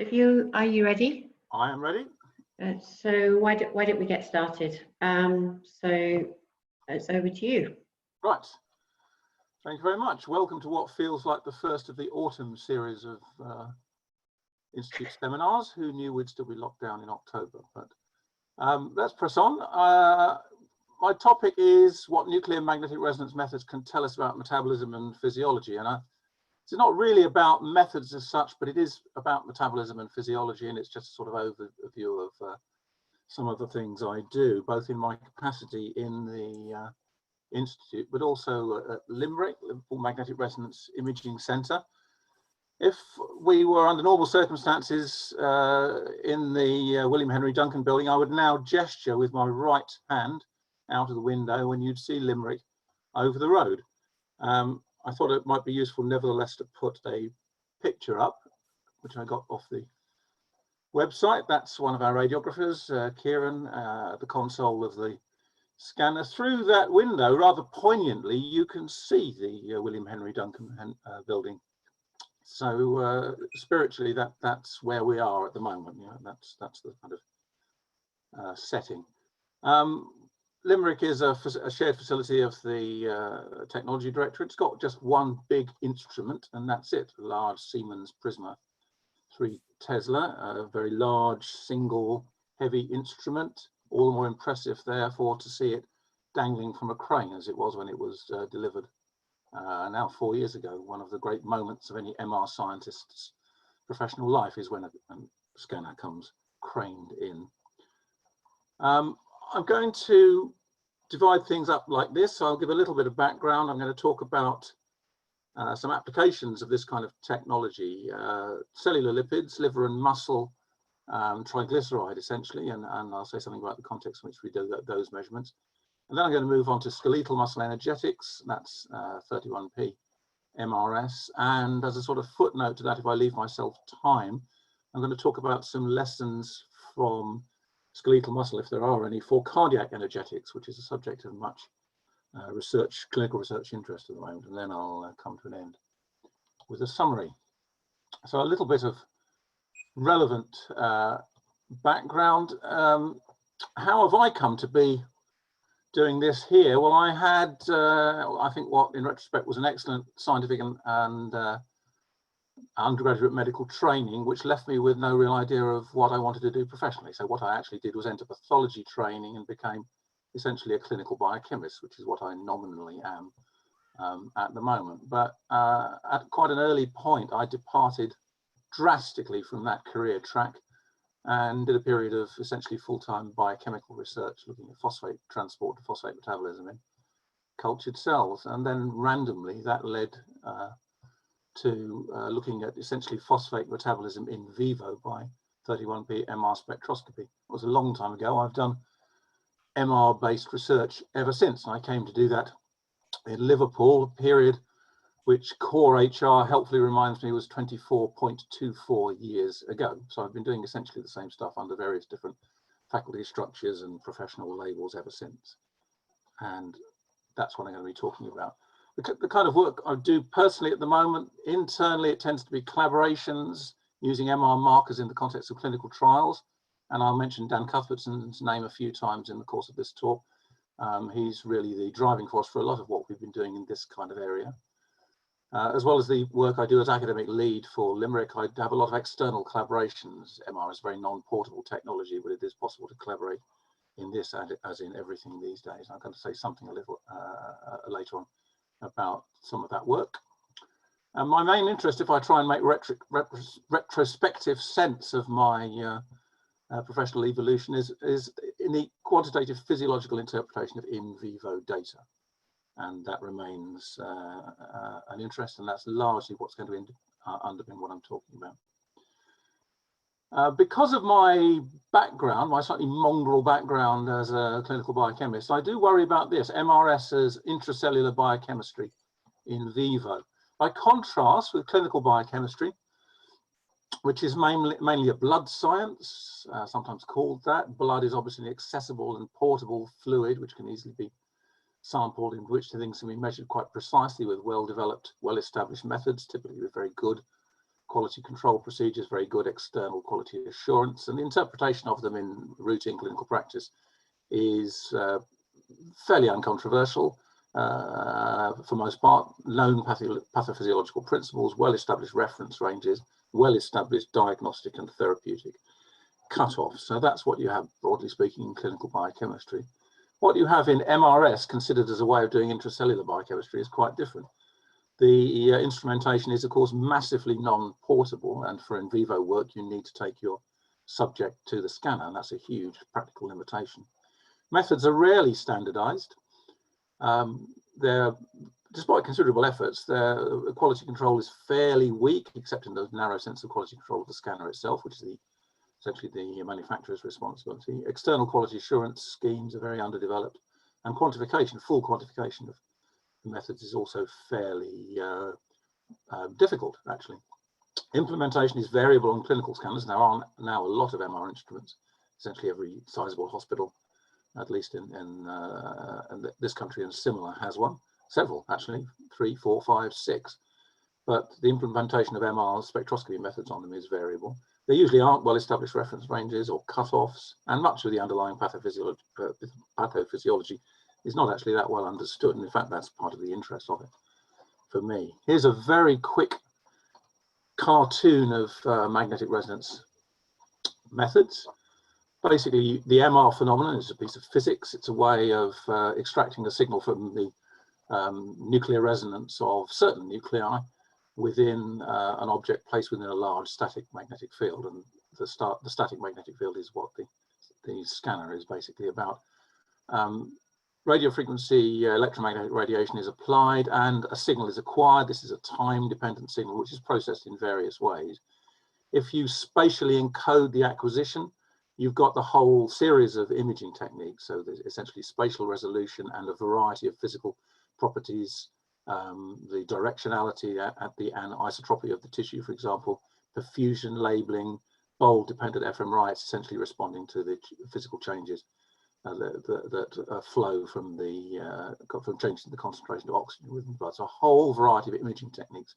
Are you ready? I am ready. So why don't we get started? So it's over to you. Right. Thank you very much. Welcome to what feels like the first of the autumn series of Institute seminars. Who knew we'd still be locked down in October? But let's press on. My topic is what nuclear magnetic resonance methods can tell us about metabolism and physiology. And it's not really about methods as such, but it is about metabolism and physiology, and it's just a sort of overview of some of the things I do, both in my capacity in the Institute, but also at LIMRIC, Liverpool Magnetic Resonance Imaging Centre. If we were under normal circumstances in the William Henry Duncan building, I would now gesture with my right hand out of the window when you'd see LIMRIC over the road. I thought it might be useful nevertheless to put a picture up, which I got off the website. That's one of our radiographers, Kieran, the console of the scanner. Through that window, rather poignantly, you can see the William Henry Duncan building. So spiritually, that's where we are at the moment. You know, that's the kind of setting. LIMRIC is a shared facility of the technology directorate. It's got just one big instrument, and that's it, a large Siemens Prisma 3 Tesla, a very large single heavy instrument, all the more impressive therefore to see it dangling from a crane as it was when it was delivered now 4 years ago. One of the great moments of any MR scientist's professional life is when a scanner comes craned in. I'm going to divide things up like this. So I'll give a little bit of background. I'm going to talk about some applications of this kind of technology, cellular lipids, liver and muscle, triglyceride essentially, and I'll say something about the context in which we do those measurements. And then I'm going to move on to skeletal muscle energetics, that's 31p MRS. And as a sort of footnote to that, if I leave myself time, I'm going to talk about some lessons from skeletal muscle, if there are any, for cardiac energetics, which is a subject of much clinical research interest at the moment, and then I'll come to an end with a summary. So a little bit of relevant background. How have I come to be doing this here? Well, I had, I think what in retrospect was an excellent scientific and undergraduate medical training, which left me with no real idea of what I wanted to do professionally. So what I actually did was enter pathology training and became essentially a clinical biochemist, which is what I nominally am at the moment. But at quite an early point, I departed drastically from that career track and did a period of essentially full-time biochemical research, looking at phosphate transport to phosphate metabolism in cultured cells. And then randomly that led to looking at essentially phosphate metabolism in vivo by 31p MR spectroscopy. It was a long time ago. I've done MR-based research ever since. I came to do that in Liverpool, a period which core HR helpfully reminds me was 24.24 years ago. So I've been doing essentially the same stuff under various different faculty structures and professional labels ever since. And that's what I'm going to be talking about. The kind of work I do personally at the moment, internally, it tends to be collaborations using MR markers in the context of clinical trials. And I'll mention Dan Cuthbertson's name a few times in the course of this talk. He's really the driving force for a lot of what we've been doing in this kind of area. As well as the work I do as academic lead for LIMRIC, I have a lot of external collaborations. MR is a very non-portable technology, but it is possible to collaborate in this as in everything these days. I'm going to say something a little later on about some of that work. And my main interest, if I try and make retrospective sense of my professional evolution, is in the quantitative physiological interpretation of in vivo data. And that remains an interest, and that's largely what's going to underpin what I'm talking about. Because of my background, my slightly mongrel background as a clinical biochemist, I do worry about this, MRS as intracellular biochemistry in vivo. By contrast with clinical biochemistry, which is mainly a blood science, sometimes called that. Blood is obviously an accessible and portable fluid, which can easily be sampled, in which things can be measured quite precisely with well-developed, well-established methods, typically with very good quality control procedures, very good external quality assurance, and the interpretation of them in routine clinical practice is fairly uncontroversial for most part. Known pathophysiological principles, well-established reference ranges, well-established diagnostic and therapeutic cutoffs. So that's what you have, broadly speaking, in clinical biochemistry. What you have in MRS, considered as a way of doing intracellular biochemistry, is quite different. The instrumentation is, of course, massively non-portable, and for in vivo work, you need to take your subject to the scanner, and that's a huge practical limitation. Methods are rarely standardized. Despite considerable efforts, their quality control is fairly weak, except in the narrow sense of quality control of the scanner itself, which is essentially the manufacturer's responsibility. External quality assurance schemes are very underdeveloped, and quantification, full quantification of the methods is also fairly difficult, actually. Implementation is variable on clinical scanners. There are now a lot of MR instruments. Essentially every sizable hospital, at least in this country and similar, has one. Several, actually, 3, 4, 5, 6. But the implementation of MR spectroscopy methods on them is variable. There usually aren't well-established reference ranges or cutoffs, and much of the underlying pathophysiology is not actually that well understood. And in fact, that's part of the interest of it for me. Here's a very quick cartoon of magnetic resonance methods. Basically, the MR phenomenon is a piece of physics. It's a way of extracting a signal from the nuclear resonance of certain nuclei within an object placed within a large static magnetic field. And the static magnetic field is what the scanner is basically about. Radio frequency electromagnetic radiation is applied and a signal is acquired. This is a time-dependent signal which is processed in various ways. If you spatially encode the acquisition, you've got the whole series of imaging techniques. So there's essentially spatial resolution and a variety of physical properties, the directionality at the anisotropy of the tissue, for example, perfusion, labeling, bulb-dependent fMRI, it's essentially responding to the physical changes that flow from changes in the concentration of oxygen within the blood. So a whole variety of imaging techniques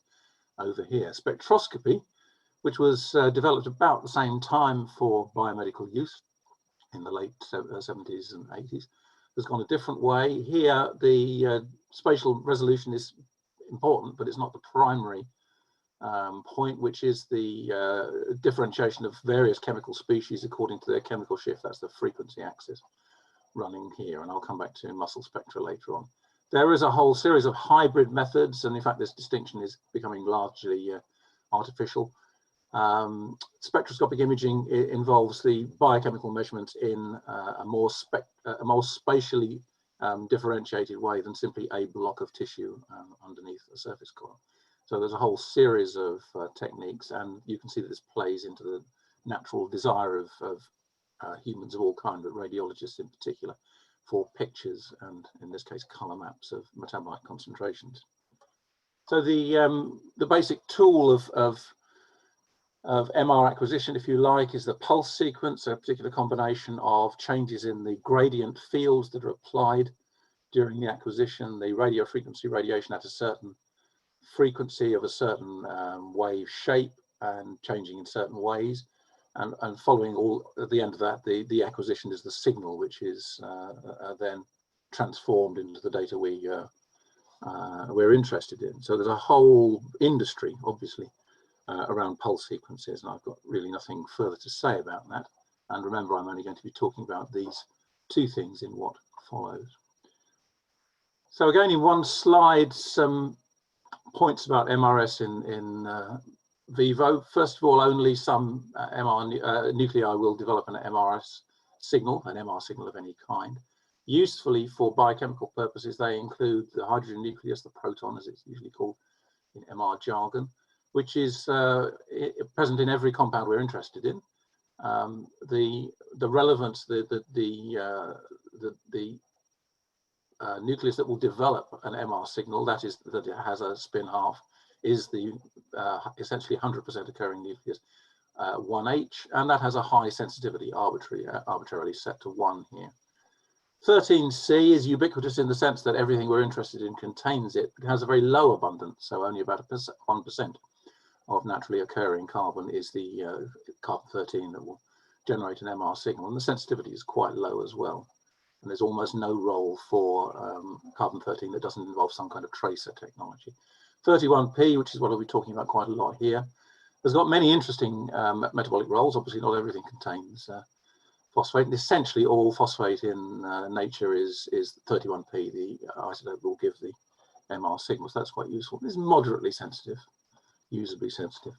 over here. Spectroscopy, which was developed about the same time for biomedical use in the late 70s and 80s, has gone a different way. Here, the spatial resolution is important, but it's not the primary point, which is the differentiation of various chemical species according to their chemical shift. That's the frequency axis running here, and I'll come back to muscle spectra later on. There is a whole series of hybrid methods, and in fact this distinction is becoming largely artificial. Spectroscopic imaging involves the biochemical measurements in a more spatially differentiated way than simply a block of tissue underneath a surface coil. So there's a whole series of techniques, and you can see that this plays into the natural desire of humans of all kinds, but radiologists in particular, for pictures and, in this case, color maps of metabolite concentrations. So the basic tool of MR acquisition, if you like, is the pulse sequence, a particular combination of changes in the gradient fields that are applied during the acquisition, the radio frequency radiation at a certain frequency of a certain wave shape and changing in certain ways, and following all at the end of that, the acquisition is the signal, which is then transformed into the data we're interested in. So there's a whole industry, obviously, around pulse sequences, and I've got really nothing further to say about that. And remember, I'm only going to be talking about these two things in what follows. So again, in one slide, some points about MRS in vivo. First of all, only some nuclei will develop an MRS signal, an MR signal of any kind. Usefully for biochemical purposes, they include the hydrogen nucleus, the proton as it's usually called in MR jargon, which is present in every compound we're interested in. The relevance, the nucleus that will develop an MR signal, that is that it has a spin half, is the essentially 100% occurring nucleus 1H, and that has a high sensitivity, arbitrarily set to 1 here. 13C is ubiquitous in the sense that everything we're interested in contains it. It has a very low abundance, so only about 1%. of naturally occurring carbon is the carbon-13 that will generate an MR signal, and the sensitivity is quite low as well. And there's almost no role for carbon-13 that doesn't involve some kind of tracer technology. 31P, which is what I'll be talking about quite a lot here, has got many interesting metabolic roles. Obviously, not everything contains phosphate, and essentially all phosphate in nature is 31P. The isotope will give the MR signal, so that's quite useful. It's moderately sensitive, usably sensitive.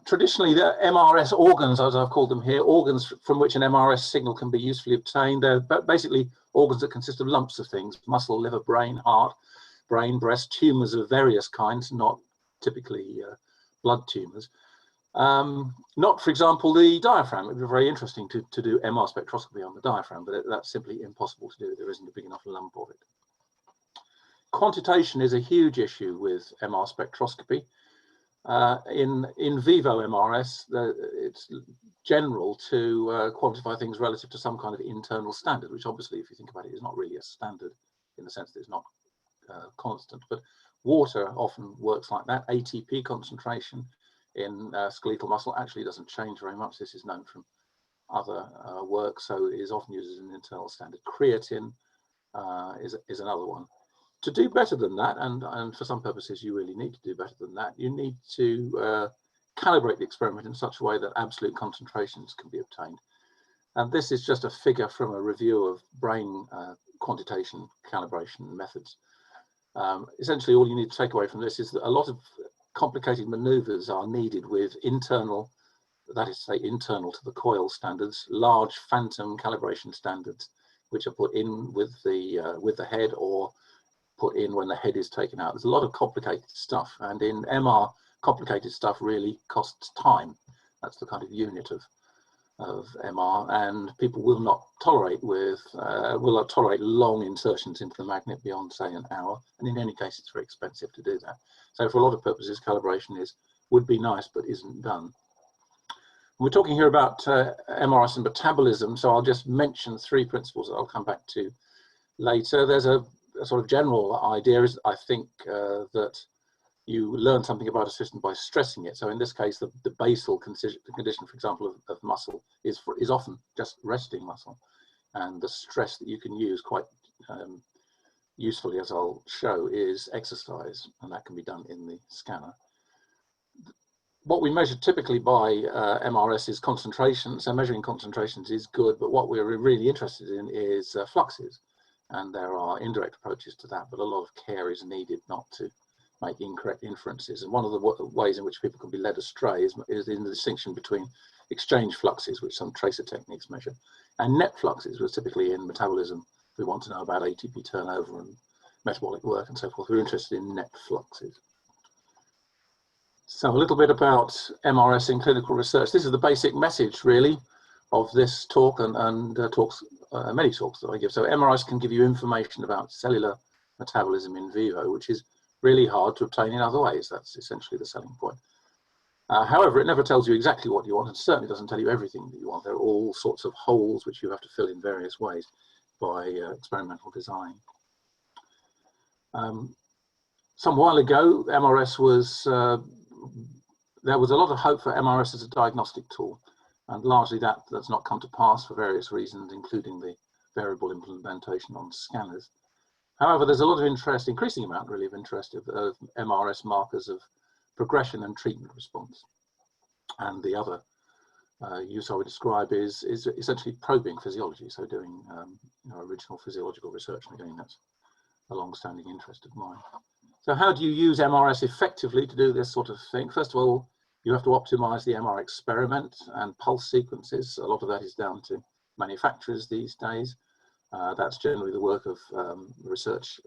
Traditionally, the MRS organs, as I've called them here, organs from which an MRS signal can be usefully obtained. They're basically organs that consist of lumps of things: muscle, liver, brain, heart, brain, breast, tumours of various kinds, not typically blood tumours. Not, for example, the diaphragm. It would be very interesting to do MR spectroscopy on the diaphragm, but that's simply impossible to do. There isn't a big enough lump of it. Quantitation is a huge issue with MR spectroscopy. In vivo MRS, it's general to quantify things relative to some kind of internal standard, which obviously, if you think about it, is not really a standard in the sense that it's not constant. But water often works like that. ATP concentration in skeletal muscle actually doesn't change very much. This is known from other work, so it is often used as an internal standard. Creatine is another one. To do better than that, and for some purposes you really need to do better than that, you need to calibrate the experiment in such a way that absolute concentrations can be obtained. And this is just a figure from a review of brain quantitation calibration methods. Essentially, all you need to take away from this is that a lot of complicated maneuvers are needed with internal, that is to say internal to the coil standards, large phantom calibration standards, which are put in with the head or put in when the head is taken out. There's a lot of complicated stuff, and in MR, complicated stuff really costs time. That's the kind of unit of MR, and people will not tolerate long insertions into the magnet beyond, say, an hour, and in any case it's very expensive to do that. So for a lot of purposes, calibration would be nice but isn't done. We're talking here about MRS and metabolism, so I'll just mention three principles that I'll come back to later. There's a sort of general idea is, I think, that you learn something about a system by stressing it. So in this case, the basal condition, for example, of muscle is often just resting muscle, and the stress that you can use quite usefully, as I'll show, is exercise, and that can be done in the scanner. What we measure typically by MRS is concentration. So measuring concentrations is good, but what we're really interested in is fluxes. And there are indirect approaches to that, but a lot of care is needed not to make incorrect inferences. And one of the ways in which people can be led astray is in the distinction between exchange fluxes, which some tracer techniques measure, and net fluxes, which typically in metabolism, we want to know about ATP turnover and metabolic work and so forth. We're interested in net fluxes. So a little bit about MRS in clinical research. This is the basic message, really, of this talk and many talks that I give. So MRIs can give you information about cellular metabolism in vivo, which is really hard to obtain in other ways. That's essentially the selling point. However, it never tells you exactly what you want, and certainly doesn't tell you everything that you want. There are all sorts of holes which you have to fill in various ways by experimental design. Some while ago, MRS was, there was a lot of hope for MRS as a diagnostic tool. And largely that's not come to pass for various reasons, including the variable implementation on scanners. However, there's a lot of interest, increasing amount really of interest of MRS markers of progression and treatment response. And the other use I would describe is essentially probing physiology, so doing original physiological research. And again, that's a long-standing interest of mine. So how do you use MRS effectively to do this sort of thing? First of all, you have to optimize the MR experiment and pulse sequences. A lot of that is down to manufacturers these days. That's generally the work of research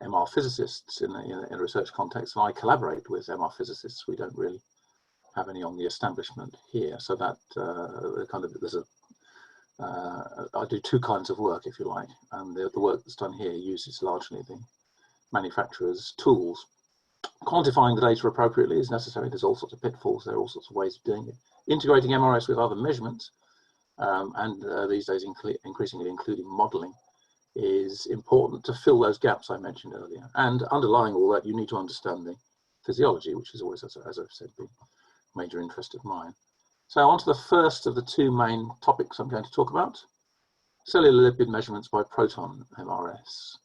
MR physicists in a research context. And I collaborate with MR physicists. We don't really have any on the establishment here. So that I do two kinds of work, if you like. And the work that's done here uses largely the manufacturer's tools. Quantifying the data appropriately is necessary. There's all sorts of pitfalls. There are all sorts of ways of doing it. Integrating MRS with other measurements, and these days increasingly including modeling, is important to fill those gaps I mentioned earlier. And underlying all that, you need to understand the physiology, which is always, as I've said, been a major interest of mine. So on to the first of the two main topics I'm going to talk about, cellular lipid measurements by proton MRS.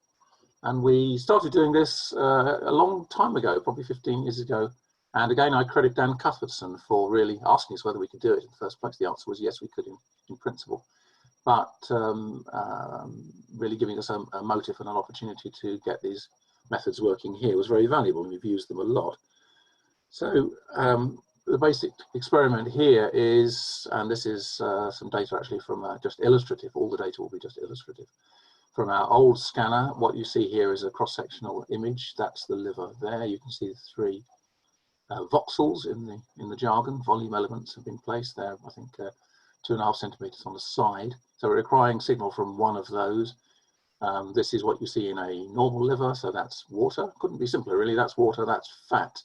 And we started doing this a long time ago, probably 15 years ago. And again, I credit Dan Cuthbertson for really asking us whether we could do it in the first place. The answer was yes, we could in principle. But really giving us a motive and an opportunity to get these methods working here was very valuable, and we've used them a lot. So the basic experiment here is, and this is some data actually from just illustrative, all the data will be just illustrative. From our old scanner, what you see here is a cross-sectional image. That's the liver there. You can see the three voxels in the jargon. Volume elements have been placed there, I think 2.5 centimeters on the side. So we're requiring signal from one of those. This is what you see in a normal liver, so that's water. Couldn't be simpler, really. That's water, that's fat.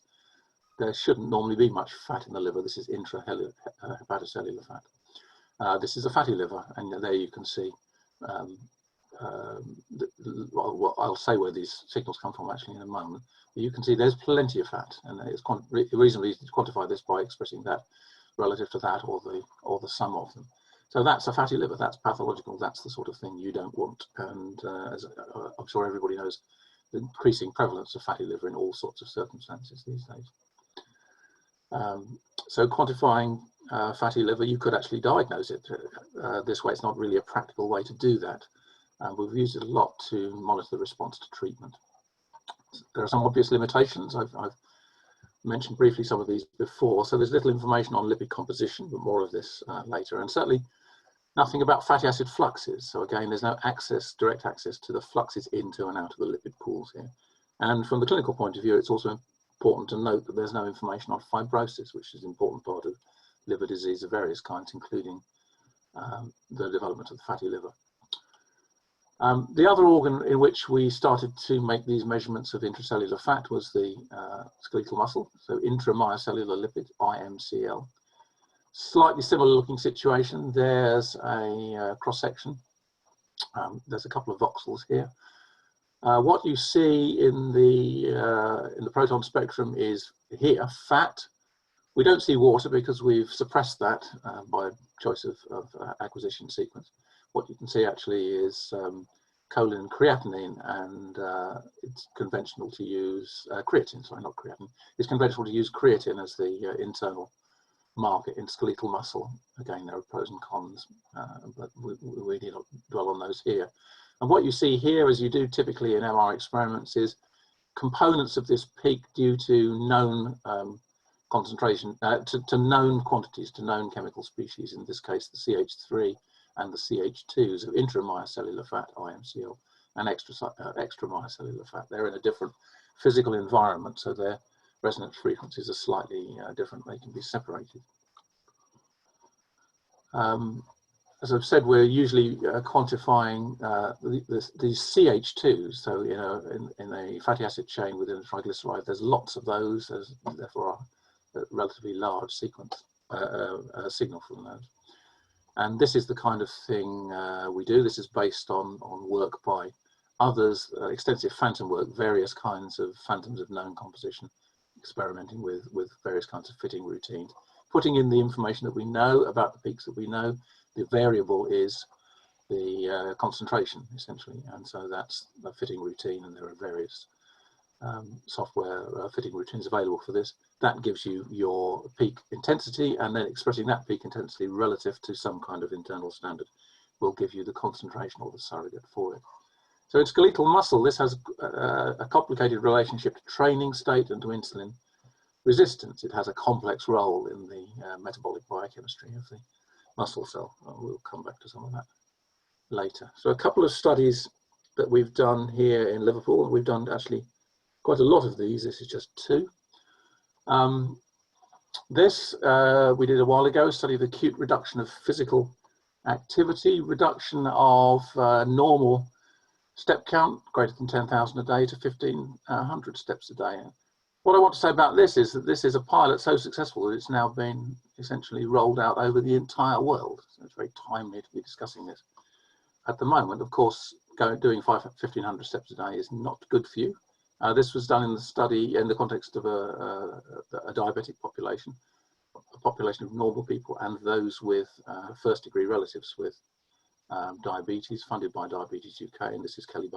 There shouldn't normally be much fat in the liver. This is intrahepatocellular fat. This is a fatty liver, and there you can see, well, I'll say where these signals come from actually in a moment. But you can see there's plenty of fat, and it's reasonably easy to quantify this by expressing that relative to that or the sum of them. So that's a fatty liver, that's pathological, that's the sort of thing you don't want. And as I'm sure everybody knows, the increasing prevalence of fatty liver in all sorts of circumstances these days. So quantifying fatty liver, you could actually diagnose it this way. It's not really a practical way to do that. We've used it a lot to monitor the response to treatment. There are some obvious limitations. I've mentioned briefly some of these before. So there's little information on lipid composition, but more of this later. And certainly nothing about fatty acid fluxes. So again, there's no direct access to the fluxes into and out of the lipid pools here. And from the clinical point of view, it's also important to note that there's no information on fibrosis, which is an important part of liver disease of various kinds, including the development of the fatty liver. The other organ in which we started to make these measurements of intracellular fat was the skeletal muscle, so intramyocellular lipid, IMCL. Slightly similar looking situation. There's a cross-section. There's a couple of voxels here. What you see in the proton spectrum is here fat. We don't see water because we've suppressed that by choice of acquisition sequence. What you can see actually is choline and creatinine, and it's conventional to use creatine, sorry, not creatinine. It's conventional to use creatine as the internal marker in skeletal muscle. Again, there are pros and cons, but we need not dwell on those here. And what you see here, as you do typically in MR experiments, is components of this peak due to known concentration, to known quantities, to known chemical species, in this case the CH3 and the CH2s of intramyocellular fat, IMCL, and extramyocellular fat. They're in a different physical environment, so their resonance frequencies are slightly different. They can be separated. As I've said, we're usually quantifying these CH2s. So, you know, in a fatty acid chain within a triglyceride, there's lots of those. There's therefore a relatively large sequence signal from those. And this is the kind of thing we do. This is based on work by others, extensive phantom work, various kinds of phantoms of known composition, experimenting with various kinds of fitting routines, putting in the information that we know about the peaks that we know. The variable is the concentration, essentially, and so that's the fitting routine, and there are various software fitting routines available for this. That gives you your peak intensity, and then expressing that peak intensity relative to some kind of internal standard will give you the concentration or the surrogate for it. So in skeletal muscle, this has a complicated relationship to training state and to insulin resistance. It has a complex role in the metabolic biochemistry of the muscle cell. We'll come back to some of that later. So a couple of studies that we've done here in Liverpool. We've done actually quite a lot of these. This is just two. This we did a while ago, a study of acute reduction of physical activity, reduction of normal step count greater than 10,000 a day to 1,500 steps a day. What I want to say about this is that this is a pilot so successful that it's now been essentially rolled out over the entire world. So it's very timely to be discussing this. At the moment, of course, doing 1,500 steps a day is not good for you. This was done in the study in the context of a diabetic population, a population of normal people and those with first-degree relatives with diabetes, funded by Diabetes UK, and this is Kelly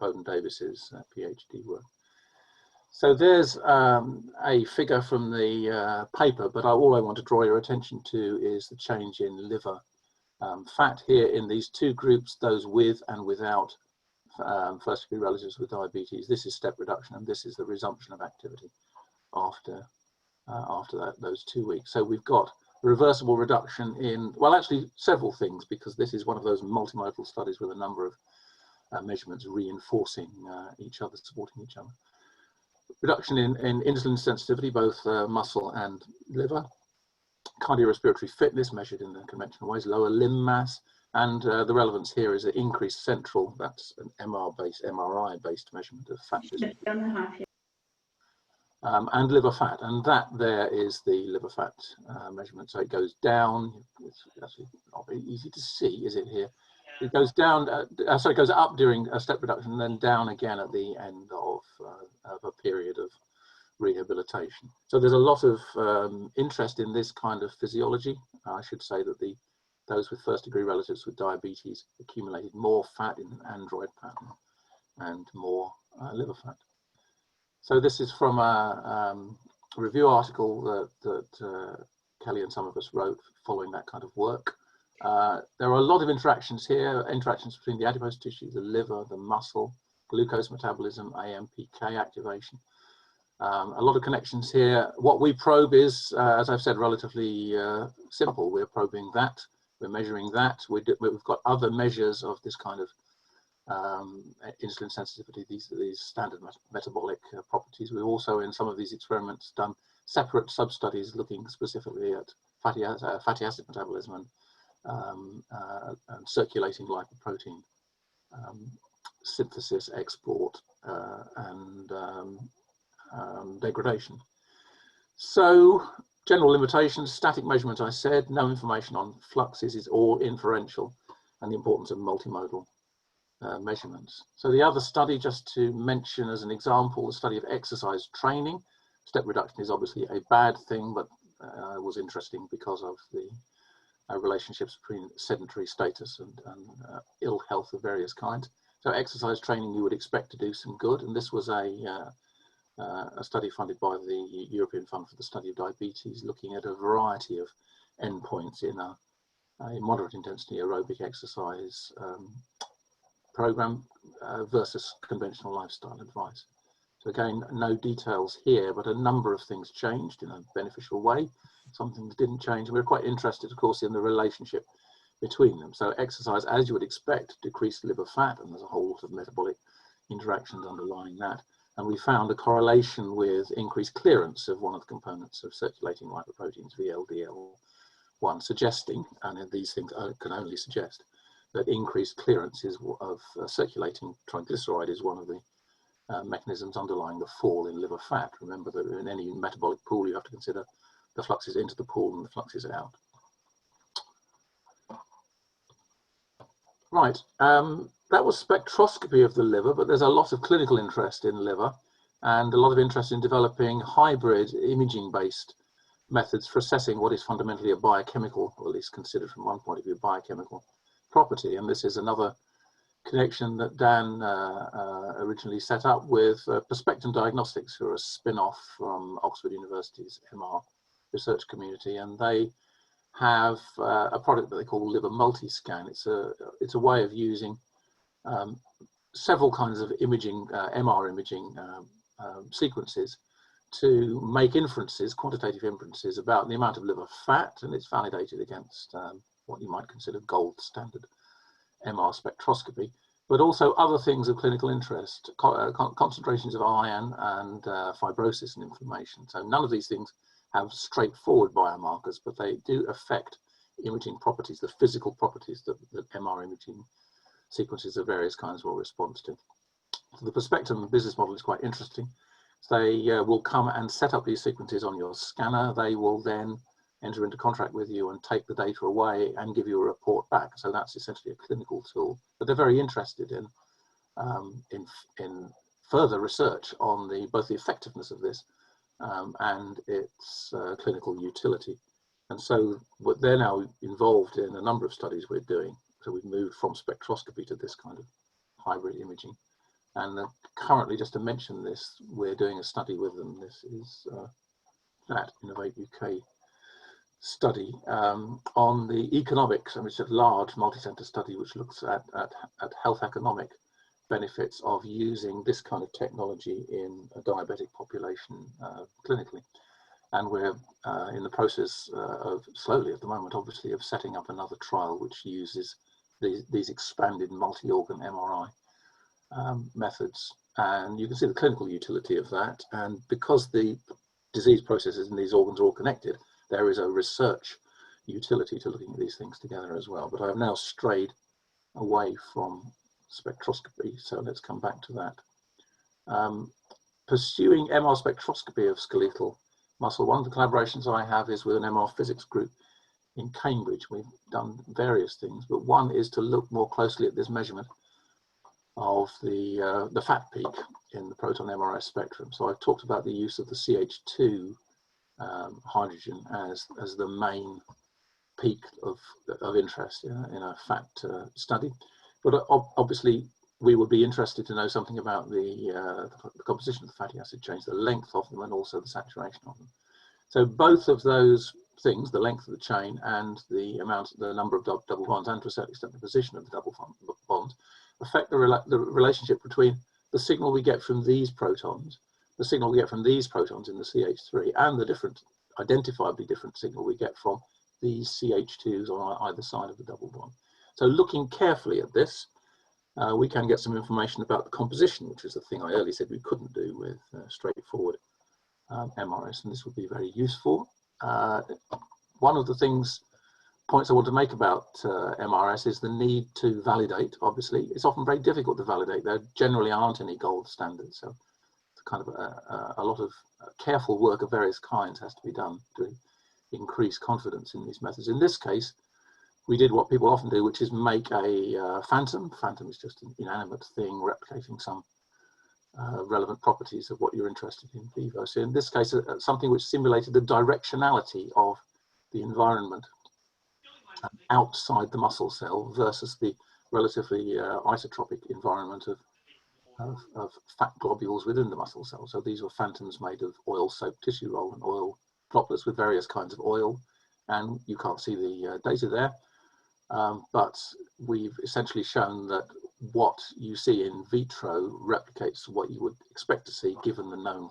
Bowden-Davis's PhD work. So there's a figure from the paper, but all I want to draw your attention to is the change in liver fat here in these two groups, those with and without first-degree relatives with diabetes. This is step reduction, and this is the resumption of activity after those 2 weeks. So we've got a reversible reduction in, well, actually several things, because this is one of those multimodal studies with a number of measurements reinforcing each other, supporting each other. Reduction in insulin sensitivity, both muscle and liver. Cardiorespiratory fitness measured in the conventional ways, lower limb mass, and the relevance here is an increased central, that's an MRI-based measurement of fat distribution. And liver fat, and that there is the liver fat measurement. So it goes down. It's actually not very easy to see, is it here? It goes down, so it goes up during a step reduction and then down again at the end of a period of rehabilitation. So there's a lot of interest in this kind of physiology. I should say that those with first-degree relatives with diabetes accumulated more fat in an android pattern and more liver fat. So this is from a review article that Kelly and some of us wrote following that kind of work. There are a lot of interactions here, interactions between the adipose tissue, the liver, the muscle, glucose metabolism, AMPK activation. A lot of connections here. What we probe is, as I've said, relatively simple. We're probing that, we're measuring that. We've got other measures of this kind of insulin sensitivity, these standard metabolic properties. We've also, in some of these experiments, done separate sub-studies looking specifically at fatty acid metabolism and circulating lipoprotein synthesis, export, and degradation. So, general limitations, static measurement, I said, no information on fluxes, is all inferential, and the importance of multimodal measurements. So the other study, just to mention as an example, the study of exercise training. Step reduction is obviously a bad thing, but was interesting because of the relationships between sedentary status and ill health of various kinds. So exercise training you would expect to do some good, and this was a study funded by the European Fund for the Study of Diabetes, looking at a variety of endpoints in a moderate intensity aerobic exercise program versus conventional lifestyle advice. So again, no details here, but a number of things changed in a beneficial way. Some things didn't change, and we're quite interested, of course, in the relationship between them. So exercise, as you would expect, decreased liver fat, and there's a whole lot of metabolic interactions underlying that. And we found a correlation with increased clearance of one of the components of circulating lipoproteins, VLDL1, suggesting, and these things can only suggest, that increased clearance of circulating triglyceride is one of the mechanisms underlying the fall in liver fat. Remember that in any metabolic pool, you have to consider the fluxes into the pool and the fluxes out. Right, that was spectroscopy of the liver, but there's a lot of clinical interest in liver and a lot of interest in developing hybrid imaging-based methods for assessing what is fundamentally a biochemical, or at least considered from one point of view, biochemical property. And this is another connection that Dan originally set up with Perspectum Diagnostics, who are a spin-off from Oxford University's MR research community, and they have a product that they call Liver Multiscan. It's a way of using several kinds of imaging, MR imaging sequences to make inferences, quantitative inferences about the amount of liver fat, and it's validated against what you might consider gold standard MR spectroscopy, but also other things of clinical interest, concentrations of iron and fibrosis and inflammation. So none of these things have straightforward biomarkers, but they do affect imaging properties, the physical properties that MR imaging sequences of various kinds will respond to. So the Perspectum business model is quite interesting. So they will come and set up these sequences on your scanner. They will then enter into contract with you and take the data away and give you a report back. So that's essentially a clinical tool, but they're very interested in further research on both the effectiveness of this and its clinical utility. And so they're now involved in a number of studies we're doing. So we've moved from spectroscopy to this kind of hybrid imaging. And currently, just to mention this, we're doing a study with them. This is that Innovate UK study on the economics, and it's a large multi-center study which looks at health economic benefits of using this kind of technology in a diabetic population clinically. And we're in the process of, slowly at the moment, obviously, of setting up another trial which uses these expanded multi-organ MRI methods. And you can see the clinical utility of that. And because the disease processes in these organs are all connected, there is a research utility to looking at these things together as well. But I have now strayed away from spectroscopy, so let's come back to that. Pursuing MR spectroscopy of skeletal muscle, one of the collaborations I have is with an MR physics group in Cambridge. We've done various things, but one is to look more closely at this measurement of the fat peak in the proton MRI spectrum. So I've talked about the use of the CH2 hydrogen as the main peak of interest in a fat study. But obviously, we would be interested to know something about the composition of the fatty acid chains, the length of them, and also the saturation of them. So both of those things, the length of the chain and the number of double bonds, and to a certain extent the position of the double bonds, affect the relationship between the signal we get from these protons, the signal we get from these protons in the CH3, and the identifiably different signal we get from these CH2s on either side of the double bond. So looking carefully at this, we can get some information about the composition, which is the thing I earlier said we couldn't do with straightforward MRS, and this would be very useful. One of the points I want to make about MRS is the need to validate. Obviously, it's often very difficult to validate. There generally aren't any gold standards, so it's kind of a lot of careful work of various kinds has to be done to increase confidence in these methods. In this case, we did what people often do, which is make a phantom. Phantom is just an inanimate thing replicating some relevant properties of what you're interested in vivo. So in this case, something which simulated the directionality of the environment outside the muscle cell versus the relatively isotropic environment of fat globules within the muscle cell. So these were phantoms made of oil-soaked tissue roll and oil droplets with various kinds of oil, and you can't see the data there. But we've essentially shown that what you see in vitro replicates what you would expect to see given the known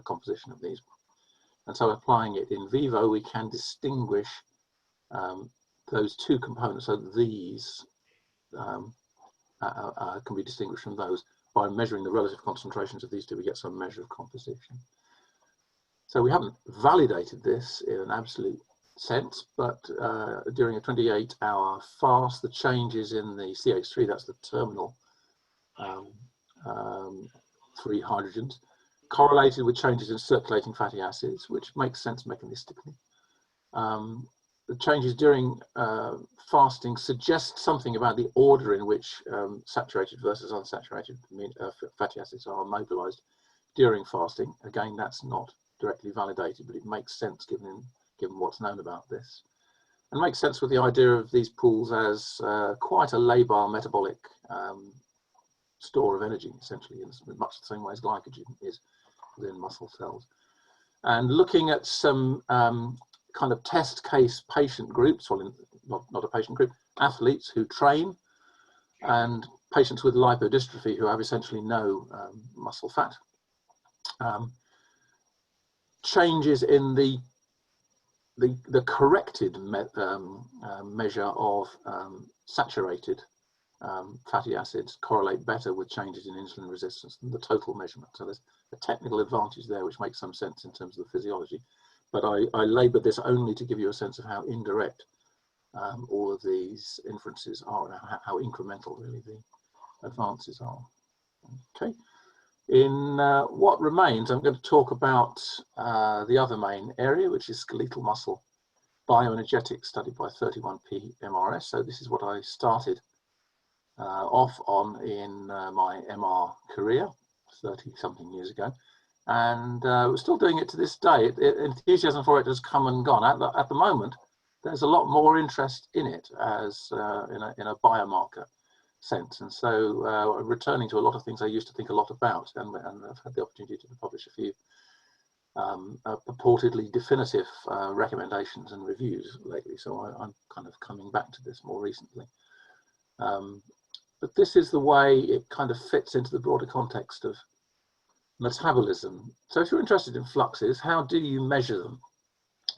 composition of these. And so applying it in vivo, we can distinguish those two components. So these can be distinguished from those by measuring the relative concentrations of these two. We get some measure of composition. So we haven't validated this in an absolute sense, but during a 28-hour fast, the changes in the CH3, that's the terminal 3 hydrogens, correlated with changes in circulating fatty acids, which makes sense mechanistically. The changes during fasting suggest something about the order in which saturated versus unsaturated fatty acids are mobilized during fasting. Again, that's not directly validated, but it makes sense given what's known about this. And makes sense with the idea of these pools as quite a labile metabolic store of energy, essentially, in much the same way as glycogen is within muscle cells. And looking at some kind of test case patient groups, well, not a patient group, athletes who train, and patients with lipodystrophy who have essentially no muscle fat. Changes in the corrected measure of saturated fatty acids correlate better with changes in insulin resistance than the total measurement. So there's a technical advantage there which makes some sense in terms of the physiology. But I laboured this only to give you a sense of how indirect all of these inferences are, and how incremental really the advances are. Okay. In what remains, I'm going to talk about the other main area, which is skeletal muscle bioenergetics studied by 31p MRS. So this is what I started off on in my MR career. 30-something years ago, and we're still doing it to this day. Enthusiasm for it has come and gone. At the moment, there's a lot more interest in it as in a biomarker sense, and so returning to a lot of things I used to think a lot about, and I've had the opportunity to publish a few purportedly definitive recommendations and reviews lately, so I'm kind of coming back to this more recently. But this is the way it kind of fits into the broader context of metabolism. So if you're interested in fluxes, how do you measure them?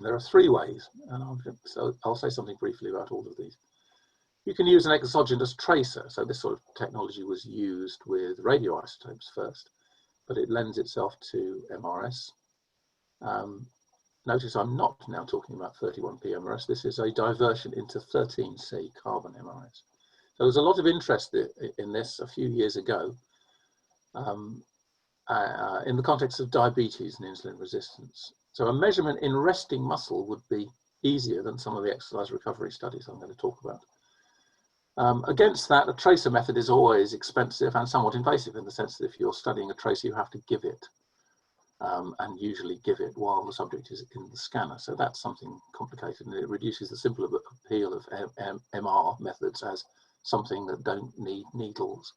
There are 3 ways, and I'll say something briefly about all of these. You can use an exogenous tracer. So this sort of technology was used with radioisotopes first, but it lends itself to MRS. Notice I'm not now talking about 31p MRS. This is a diversion into 13C carbon MRS. So there was a lot of interest in this a few years ago in the context of diabetes and insulin resistance. So a measurement in resting muscle would be easier than some of the exercise recovery studies I'm going to talk about. Against that, a tracer method is always expensive and somewhat invasive, in the sense that if you're studying a tracer, you have to give it, and usually give it while the subject is in the scanner. So that's something complicated, and it reduces the simple appeal of MR methods as something that don't need needles.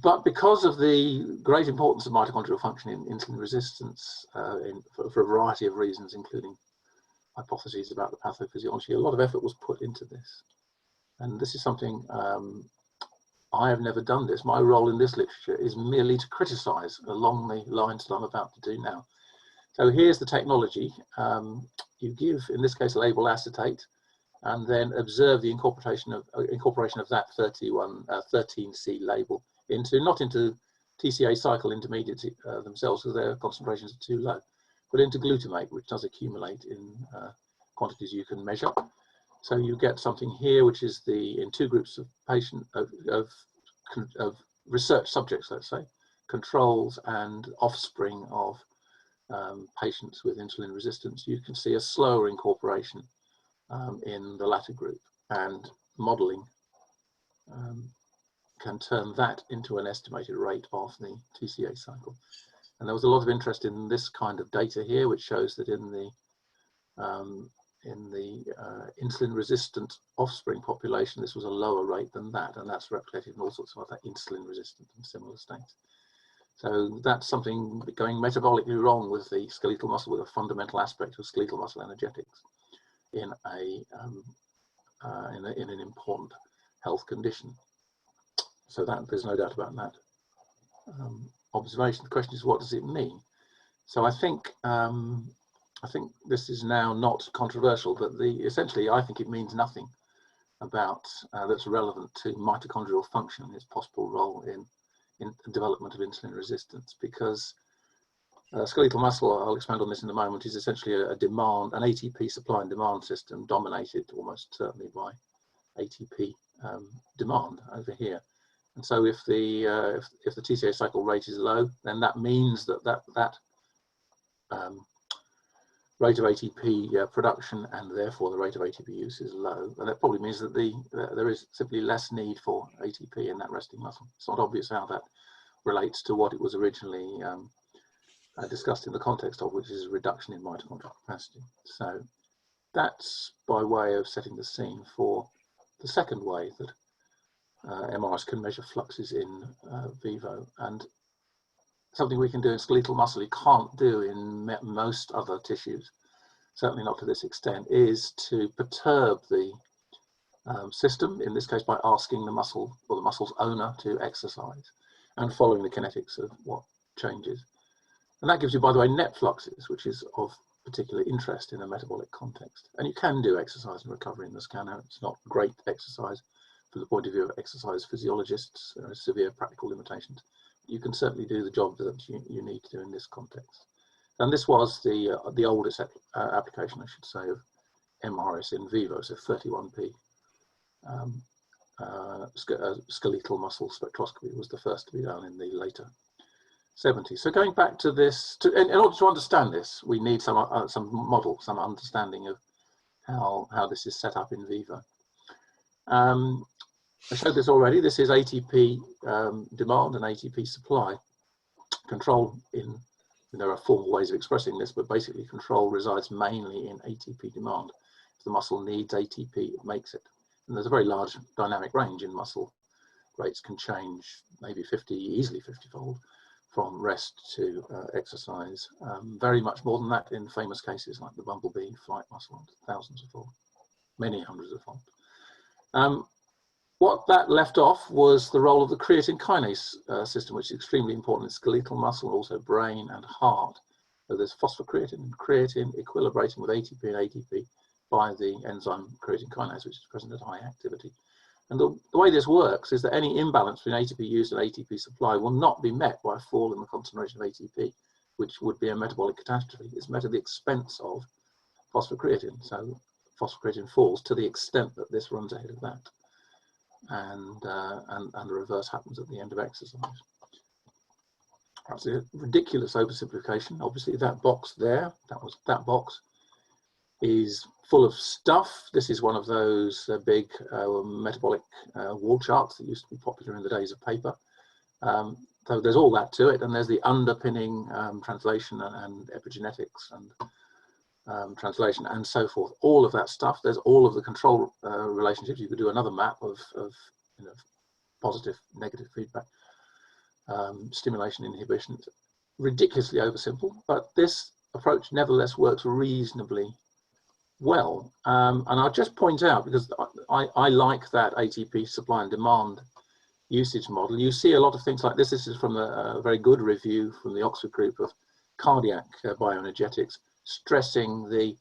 But because of the great importance of mitochondrial function in insulin resistance, for a variety of reasons, including hypotheses about the pathophysiology, a lot of effort was put into this. And this is something, I have never done this. My role in this literature is merely to criticize along the lines that I'm about to do now. So here's the technology. You give, in this case, label acetate, and then observe the incorporation of that 13C label not into TCA cycle intermediates themselves, because their concentrations are too low, but into glutamate, which does accumulate in quantities you can measure. So you get something here, which is in 2 groups of research subjects, let's say, controls and offspring of patients with insulin resistance. You can see a slower incorporation in the latter group, and modeling can turn that into an estimated rate of the TCA cycle. And there was a lot of interest in this kind of data here, which shows that in the insulin resistant offspring population, this was a lower rate than that, and that's replicated in all sorts of other insulin resistant and similar states. So that's something going metabolically wrong with the skeletal muscle, with a fundamental aspect of skeletal muscle energetics in an important health condition. So that there's no doubt about that observation. The question is, what does it mean? So I think this is now not controversial, but essentially I think it means nothing about that's relevant to mitochondrial function and its possible role in the development of insulin resistance, because skeletal muscle, I'll expand on this in a moment, is essentially an ATP supply and demand system dominated almost certainly by ATP demand over here. And so if the TCA cycle rate is low, then that means that rate of ATP production, and therefore the rate of ATP use, is low. And that probably means that there is simply less need for ATP in that resting muscle. It's not obvious how that relates to what it was originally discussed in the context of, which is a reduction in mitochondrial capacity. So that's by way of setting the scene for the second way that MRS can measure fluxes in vivo, and something we can do in skeletal muscle you can't do in most other tissues, certainly not to this extent, is to perturb the system, in this case by asking the muscle or the muscle's owner to exercise and following the kinetics of what changes. And that gives you, by the way, net fluxes, which is of particular interest in a metabolic context. And you can do exercise and recovery in the scanner. It's not great exercise from the point of view of exercise physiologists, severe practical limitations. You can certainly do the job that you need to do in this context. And this was the oldest application, I should say, of MRS in vivo, so 31p. Skeletal muscle spectroscopy was the first to be done in the later 70s. So going back to this, in order to understand this, we need some model, some understanding of how this is set up in vivo. I showed this already. This is ATP demand and ATP supply. Control there are formal ways of expressing this, but basically control resides mainly in ATP demand. If the muscle needs ATP, it makes it. And there's a very large dynamic range in muscle. Rates can change maybe easily 50-fold from rest to exercise. Very much more than that in famous cases like the bumblebee flight muscle, thousands of fold, many hundreds of fold. What that left off was the role of the creatine kinase system, which is extremely important in skeletal muscle, also brain and heart. So there's phosphocreatine and creatine equilibrating with ATP and ATP by the enzyme creatine kinase, which is present at high activity. And the way this works is that any imbalance between ATP use and ATP supply will not be met by a fall in the concentration of ATP, which would be a metabolic catastrophe. It's met at the expense of phosphocreatine. So phosphocreatine falls to the extent that this runs ahead of that. And the reverse happens at the end of exercise. That's a ridiculous oversimplification. Obviously, that box there, that box is full of stuff. This is one of those big metabolic wall charts that used to be popular in the days of paper. So there's all that to it, and there's the underpinning translation and epigenetics and translation and so forth. All of that stuff. There's all of the control relationships. You could do another map of positive, negative feedback, stimulation, inhibition. It's ridiculously oversimple, but this approach nevertheless works reasonably well. And I'll just point out, because I like that ATP supply and demand usage model. You see a lot of things like this. This is from a very good review from the Oxford group of cardiac bioenergetics, stressing the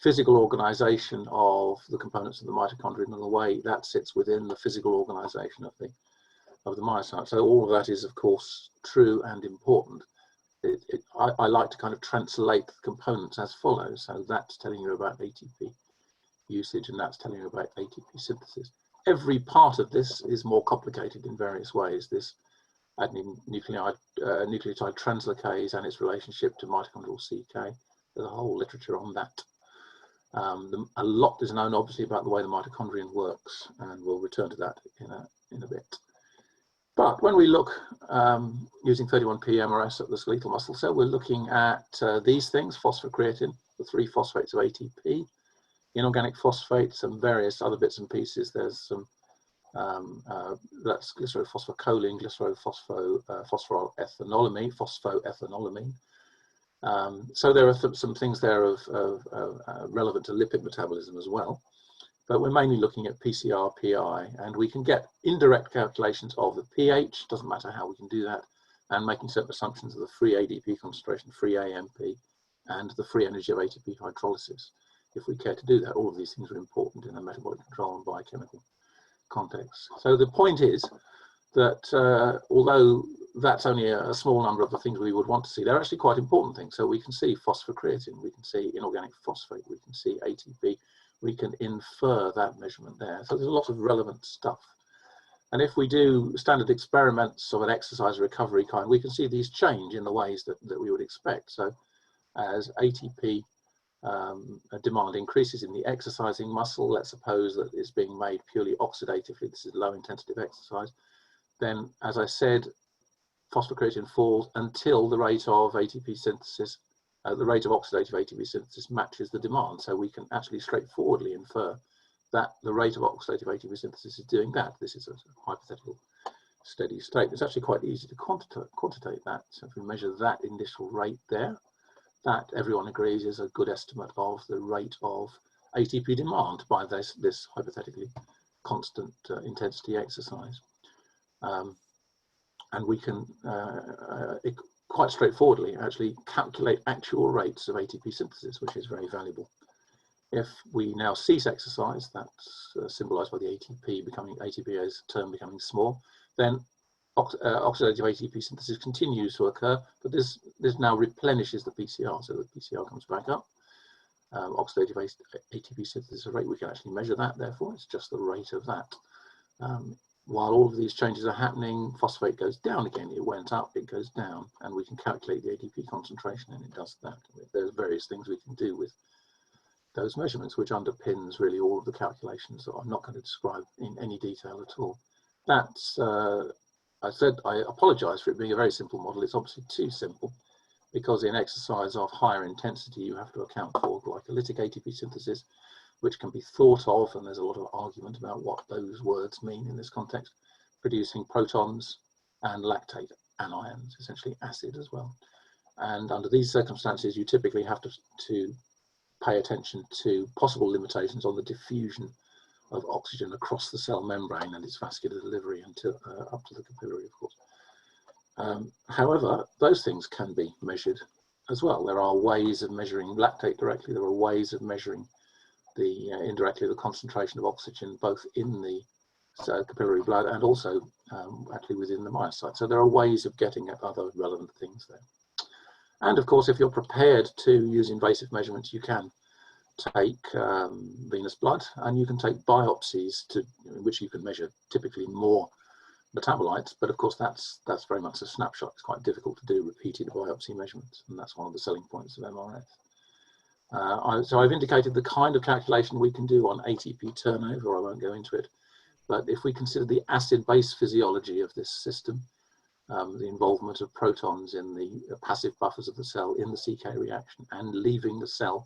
physical organization of the components of the mitochondrion and the way that sits within the physical organization of the myocyte. So all of that is, of course, true and important. I like to kind of translate the components as follows. So that's telling you about ATP usage, and that's telling you about ATP synthesis. Every part of this is more complicated in various ways. This adenine nucleotide translocase and its relationship to mitochondrial CK. There's a whole literature on that. A lot is known, obviously, about the way the mitochondrion works, and we'll return to that in a bit. But when we look using 31P MRS at the skeletal muscle cell, we're looking at these things: phosphocreatine, the 3 phosphates of ATP, inorganic phosphates, and various other bits and pieces. There's some that's glycerophosphocholine, phosphoethanolamine. So there are some things there of relevant to lipid metabolism as well. But we're mainly looking at PCR, PI, and we can get indirect calculations of the pH, doesn't matter how we can do that, and making certain assumptions of the free ADP concentration, free AMP, and the free energy of ATP hydrolysis. If we care to do that, all of these things are important in a metabolic control and biochemical context. So the point is that although that's only a small number of the things we would want to see, they're actually quite important things. So we can see phosphocreatine, we can see inorganic phosphate, we can see ATP, we can infer that measurement there. So there's a lot of relevant stuff. And if we do standard experiments of an exercise recovery kind, we can see these change in the ways that we would expect. So as ATP demand increases in the exercising muscle, let's suppose that it's being made purely oxidatively, this is low intensity exercise, then as I said, phosphocreatine falls until the rate of ATP synthesis, the rate of oxidative ATP synthesis matches the demand. So we can actually straightforwardly infer that the rate of oxidative ATP synthesis is doing that. This is a hypothetical steady state. It's actually quite easy to quantitate that. So if we measure that initial rate there, that everyone agrees is a good estimate of the rate of ATP demand by this hypothetically constant intensity exercise. And we can quite straightforwardly actually calculate actual rates of ATP synthesis, which is very valuable. If we now cease exercise, that's symbolized by the ATP as term becoming small, then oxidative ATP synthesis continues to occur, but this now replenishes the PCR, so the PCR comes back up. Oxidative ATP synthesis rate, we can actually measure that, therefore it's just the rate of that. While all of these changes are happening, phosphate goes down again. It went up, it goes down, and we can calculate the ATP concentration, and it does that. There's various things we can do with those measurements, which underpins really all of the calculations that I'm not going to describe in any detail at all. That's, I said, I apologize for it being a very simple model. It's obviously too simple, because in exercise of higher intensity, you have to account for glycolytic ATP synthesis, which can be thought of, and there's a lot of argument about what those words mean in this context, producing protons and lactate anions, essentially acid as well. And under these circumstances, you typically have to pay attention to possible limitations on the diffusion of oxygen across the cell membrane and its vascular delivery until up to the capillary, of course. However, those things can be measured as well. There are ways of measuring lactate directly. There are ways of measuring indirectly the concentration of oxygen, both in the capillary blood and also actually within the myocyte. So there are ways of getting at other relevant things there. And of course, if you're prepared to use invasive measurements, you can take venous blood, and you can take biopsies in which you can measure typically more metabolites. But of course, that's very much a snapshot. It's quite difficult to do repeated biopsy measurements, and that's one of the selling points of MRS. So I've indicated the kind of calculation we can do on ATP turnover. I won't go into it, but if we consider the acid-base physiology of this system, the involvement of protons in the passive buffers of the cell in the CK reaction and leaving the cell,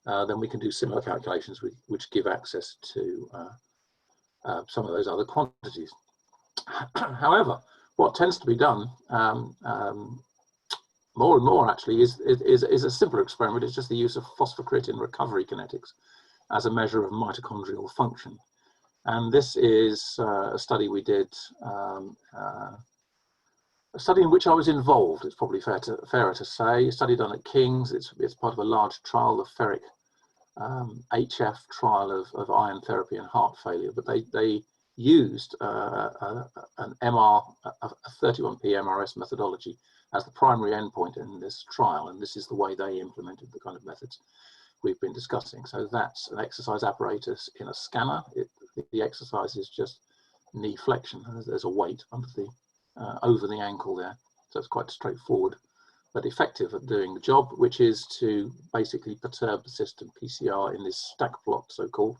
then we can do similar calculations which give access to some of those other quantities. However, what tends to be done more and more actually is a simpler experiment. It's just the use of phosphocreatine recovery kinetics as a measure of mitochondrial function. And this is a study we did, a study in which I was involved, it's probably fairer to say. A study done at King's. It's part of a large trial, the ferric HF trial of iron therapy and heart failure. But they used a 31p MRS methodology as the primary endpoint in this trial, and this is the way they implemented the kind of methods we've been discussing. So that's an exercise apparatus in a scanner. The exercise is just knee flexion. There's a weight under over the ankle there, so it's quite straightforward but effective at doing the job, which is to basically perturb the system. PCR in this stack plot, so-called,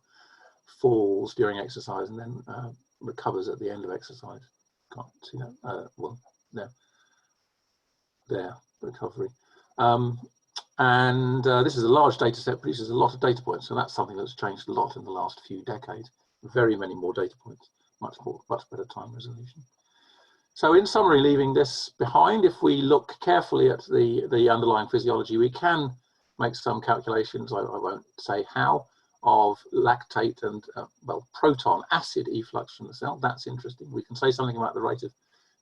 falls during exercise and then recovers at the end of exercise. Can't see that. Well, there, recovery. This is a large data set, produces a lot of data points, so that's something that's changed a lot in the last few decades. Very many more data points, much better time resolution. So in summary, leaving this behind, if we look carefully at the underlying physiology, we can make some calculations, I won't say how, of lactate and well, proton acid efflux from the cell. That's interesting. We can say something about the rate of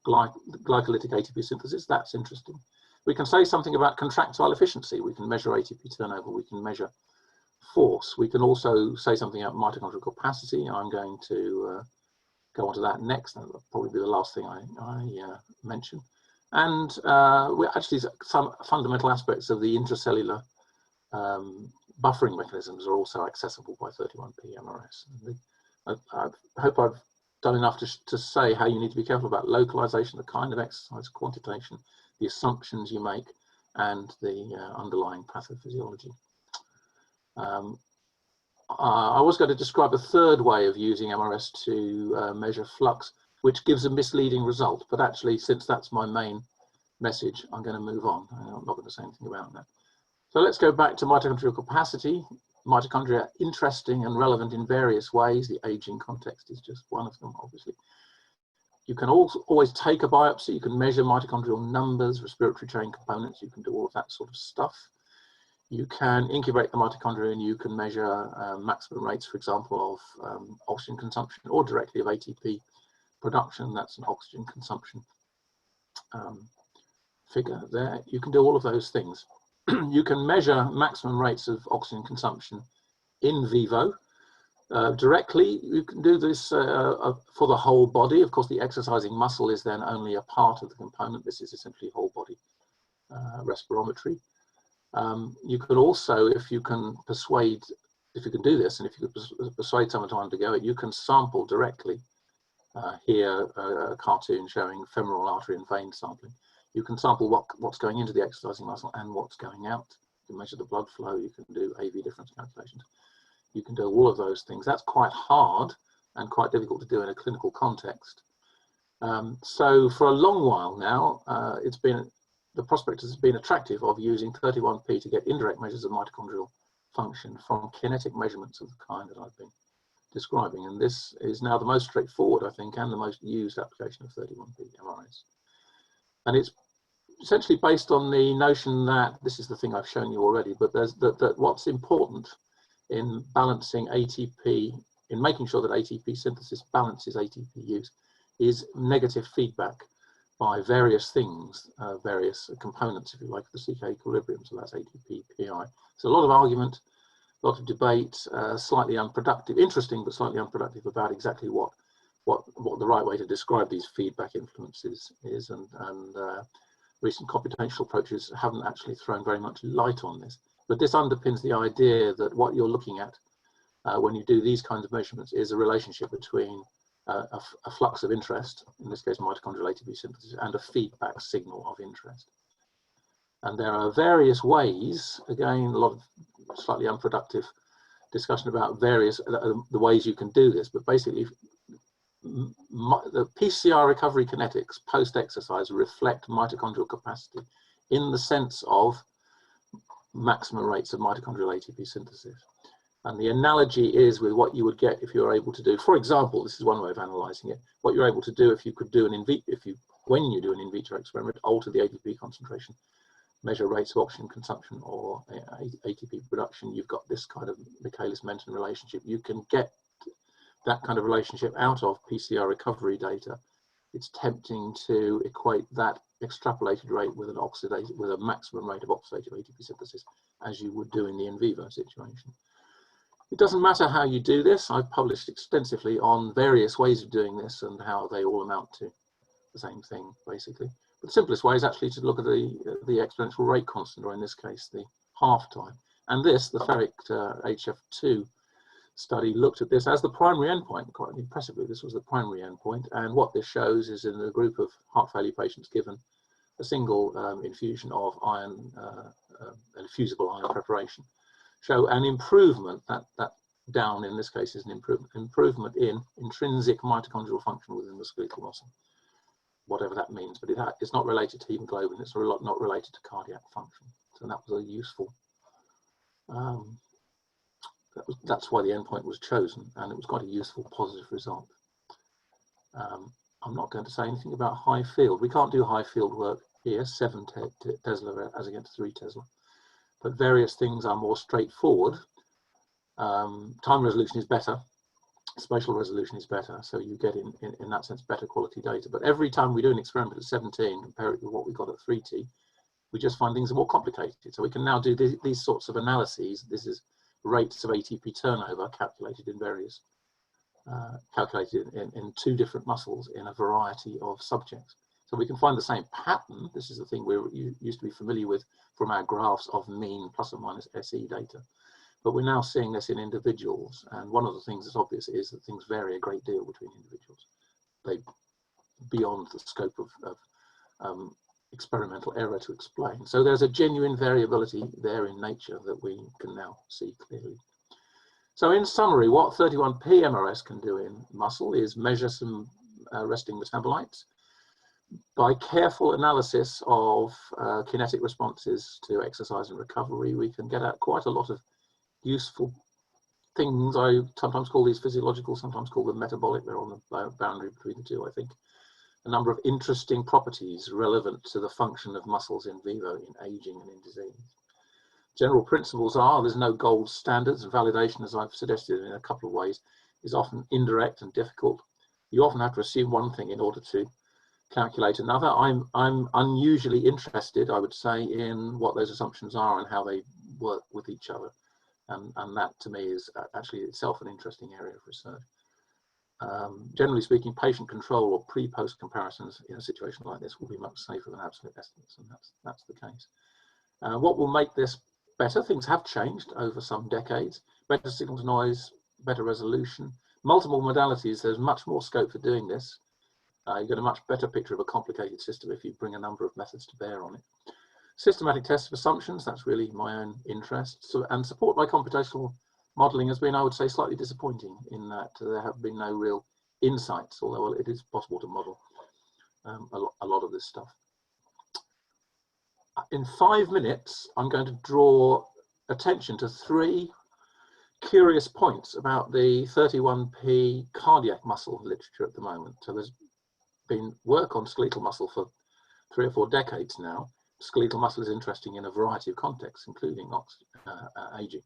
glycolytic ATP synthesis. That's interesting. We can say something about contractile efficiency. We can measure ATP turnover. We can measure force. We can also say something about mitochondrial capacity. I'm going to go on to that next. That'll probably be the last thing I mention. And we're actually some fundamental aspects of the intracellular buffering mechanisms are also accessible by 31p MRS. I hope I've done enough to say how you need to be careful about localization, the kind of exercise, quantitation, the assumptions you make, and the underlying pathophysiology. I was going to describe a third way of using MRS to measure flux, which gives a misleading result. But actually, since that's my main message, I'm going to move on. I'm not going to say anything about that. So let's go back to mitochondrial capacity. Mitochondria are interesting and relevant in various ways. The aging context is just one of them, obviously. You can also always take a biopsy. You can measure mitochondrial numbers, respiratory chain components. You can do all of that sort of stuff. You can incubate the mitochondria and you can measure maximum rates, for example, of oxygen consumption or directly of ATP production. That's an oxygen consumption figure there. You can do all of those things. You can measure maximum rates of oxygen consumption in vivo. Directly, you can do this for the whole body. Of course, the exercising muscle is then only a part of the component. This is essentially whole body respirometry. You can also, if you can do this, and if you could persuade someone to undergo it, you can sample directly. Here, a cartoon showing femoral artery and vein sampling. You can sample what's going into the exercising muscle and what's going out can measure the blood flow, you can do AV difference calculations, you can do all of those things. That's quite hard and quite difficult to do in a clinical context. So for a long while now, the prospect has been attractive of using 31P to get indirect measures of mitochondrial function from kinetic measurements of the kind that I've been describing. And this is now the most straightforward, I think, and the most used application of 31P MRS. And it's essentially based on the notion that, this is the thing I've shown you already, but there's that what's important in balancing ATP, in making sure that ATP synthesis balances ATP use, is negative feedback by various things, various components, if you like, of the CK equilibrium. So that's ATP, PI. So a lot of argument, a lot of debate, slightly unproductive, interesting, but slightly unproductive about exactly what the right way to describe these feedback influences is. And recent computational approaches haven't actually thrown very much light on this. But this underpins the idea that what you're looking at when you do these kinds of measurements is a relationship between a flux of interest, in this case mitochondrial ATP synthesis, and a feedback signal of interest. And there are various ways, again, a lot of slightly unproductive discussion about various the ways you can do this, but basically the PCR recovery kinetics post-exercise reflect mitochondrial capacity in the sense of maximum rates of mitochondrial ATP synthesis. And the analogy is with what you would get if you were able to do, for example, this is one way of analyzing it, what you're able to do if you could do when you do an in vitro experiment, alter the ATP concentration, measure rates of oxygen consumption or ATP production, you've got this kind of Michaelis-Menten relationship. You can get that kind of relationship out of PCR recovery data. It's tempting to equate that extrapolated rate with with a maximum rate of oxidative ATP synthesis as you would do in the in vivo situation. It doesn't matter how you do this. I've published extensively on various ways of doing this and how they all amount to the same thing, basically. But the simplest way is actually to look at the exponential rate constant, or in this case, the half time. And this, the ferric HF2 study, looked at this as the primary endpoint. Quite impressively, this was the primary endpoint. And what this shows is in a group of heart failure patients given a single infusion of iron, an infusible iron preparation, show an improvement, that down in this case is an improvement in intrinsic mitochondrial function within the skeletal muscle, whatever that means, but it's not related to hemoglobin, it's not related to cardiac function. So that was a useful, that's why the endpoint was chosen, and it was quite a useful positive result. I'm not going to say anything about high field. We can't do high field work here, 7 Tesla as against 3 Tesla. But various things are more straightforward. Time resolution is better, spatial resolution is better, so you get in that sense better quality data. But every time we do an experiment at 17, compare it with what we got at 3T, we just find things are more complicated. So we can now do these sorts of analyses. This is rates of ATP turnover calculated in various, calculated in 2 different muscles in a variety of subjects. So we can find the same pattern. This is the thing we used to be familiar with from our graphs of mean plus or minus SE data. But we're now seeing this in individuals. And one of the things that's obvious is that things vary a great deal between individuals. They beyond the scope of experimental error to explain. So there's a genuine variability there in nature that we can now see clearly. So in summary, what 31P MRS can do in muscle is measure some resting metabolites. By careful analysis of kinetic responses to exercise and recovery, we can get at quite a lot of useful things. I sometimes call these physiological, sometimes call them metabolic. They're on the boundary between the two, I think. A number of interesting properties relevant to the function of muscles in vivo, in aging and in disease. General principles are there's no gold standards, and validation, as I've suggested in a couple of ways, is often indirect and difficult. You often have to assume one thing in order to calculate another. I'm unusually interested, I would say, in what those assumptions are and how they work with each other. And that to me is actually itself an interesting area of research. Generally speaking, patient control or pre-post comparisons in a situation like this will be much safer than absolute estimates, and that's the case. What will make this better? Things have changed over some decades. Better signal to noise, better resolution, multiple modalities. There's much more scope for doing this. You get a much better picture of a complicated system if you bring a number of methods to bear on it. Systematic tests of assumptions, that's really my own interest. So, and support by computational modelling has been, I would say, slightly disappointing in that there have been no real insights, although it is possible to model a lot of this stuff. In 5 minutes, I'm going to draw attention to 3 curious points about the 31p cardiac muscle literature at the moment. So there's been work on skeletal muscle for 3 or 4 decades now. Skeletal muscle is interesting in a variety of contexts, including aging.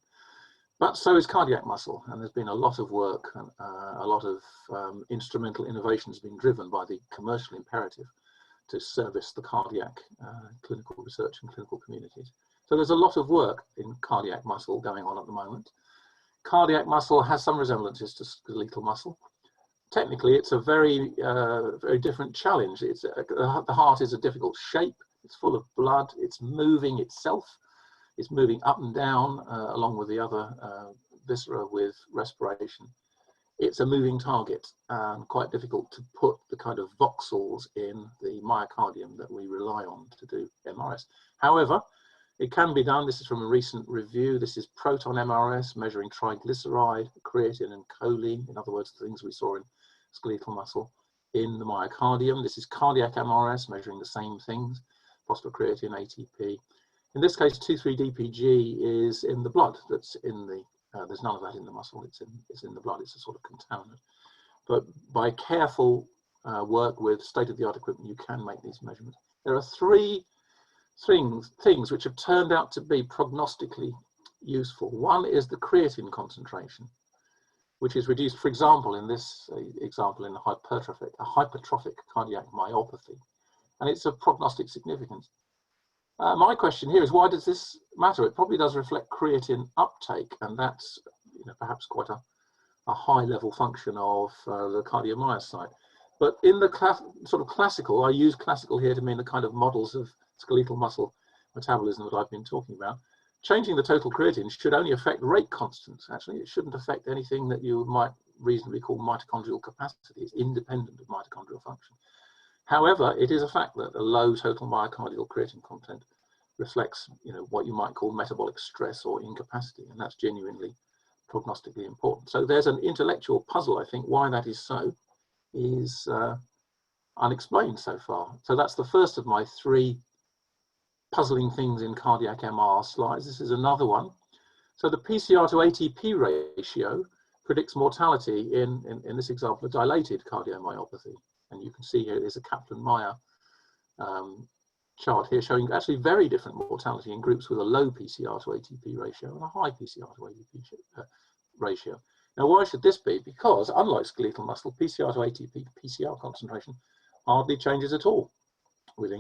But so is cardiac muscle, and there's been a lot of work and a lot of instrumental innovations being driven by the commercial imperative to service the cardiac clinical research and clinical communities. So there's a lot of work in cardiac muscle going on at the moment. Cardiac muscle has some resemblances to skeletal muscle. Technically, it's a very, very different challenge. The heart is a difficult shape. It's full of blood. It's moving itself. It's moving up and down along with the other viscera with respiration. It's a moving target and quite difficult to put the kind of voxels in the myocardium that we rely on to do MRS. However, it can be done. This is from a recent review. This is proton MRS measuring triglyceride, creatine and choline. In other words, the things we saw in skeletal muscle in the myocardium. This is cardiac MRS measuring the same things, phosphocreatine, ATP. In this case, 2,3-DPG is in the blood. That's in the, there's none of that in the muscle. It's in the blood. It's a sort of contaminant. But by careful work with state-of-the-art equipment, you can make these measurements. There are 3 things which have turned out to be prognostically useful. One is the creatine concentration, which is reduced, for example, in this example, in a hypertrophic cardiac myopathy, and it's of prognostic significance. My question here is, why does this matter? It probably does reflect creatine uptake, and that's perhaps quite a high-level function of the cardiomyocyte. But in the sort of classical, I use classical here to mean the kind of models of skeletal muscle metabolism that I've been talking about. Changing the total creatine should only affect rate constants. Actually, it shouldn't affect anything that you might reasonably call mitochondrial capacity. It's independent of mitochondrial function. However, it is a fact that a low total myocardial creatine content reflects, what you might call metabolic stress or incapacity, and that's genuinely prognostically important. So there's an intellectual puzzle, I think. Why that is so is unexplained so far. So that's the first of my 3 puzzling things in cardiac MR slides. This is another one. So the PCR to ATP ratio predicts mortality in this example, a dilated cardiomyopathy. And you can see here is a Kaplan-Meier chart here showing actually very different mortality in groups with a low PCR to ATP ratio and a high PCR to ATP ratio. Now, why should this be? Because unlike skeletal muscle, PCR to ATP PCR concentration hardly changes at all with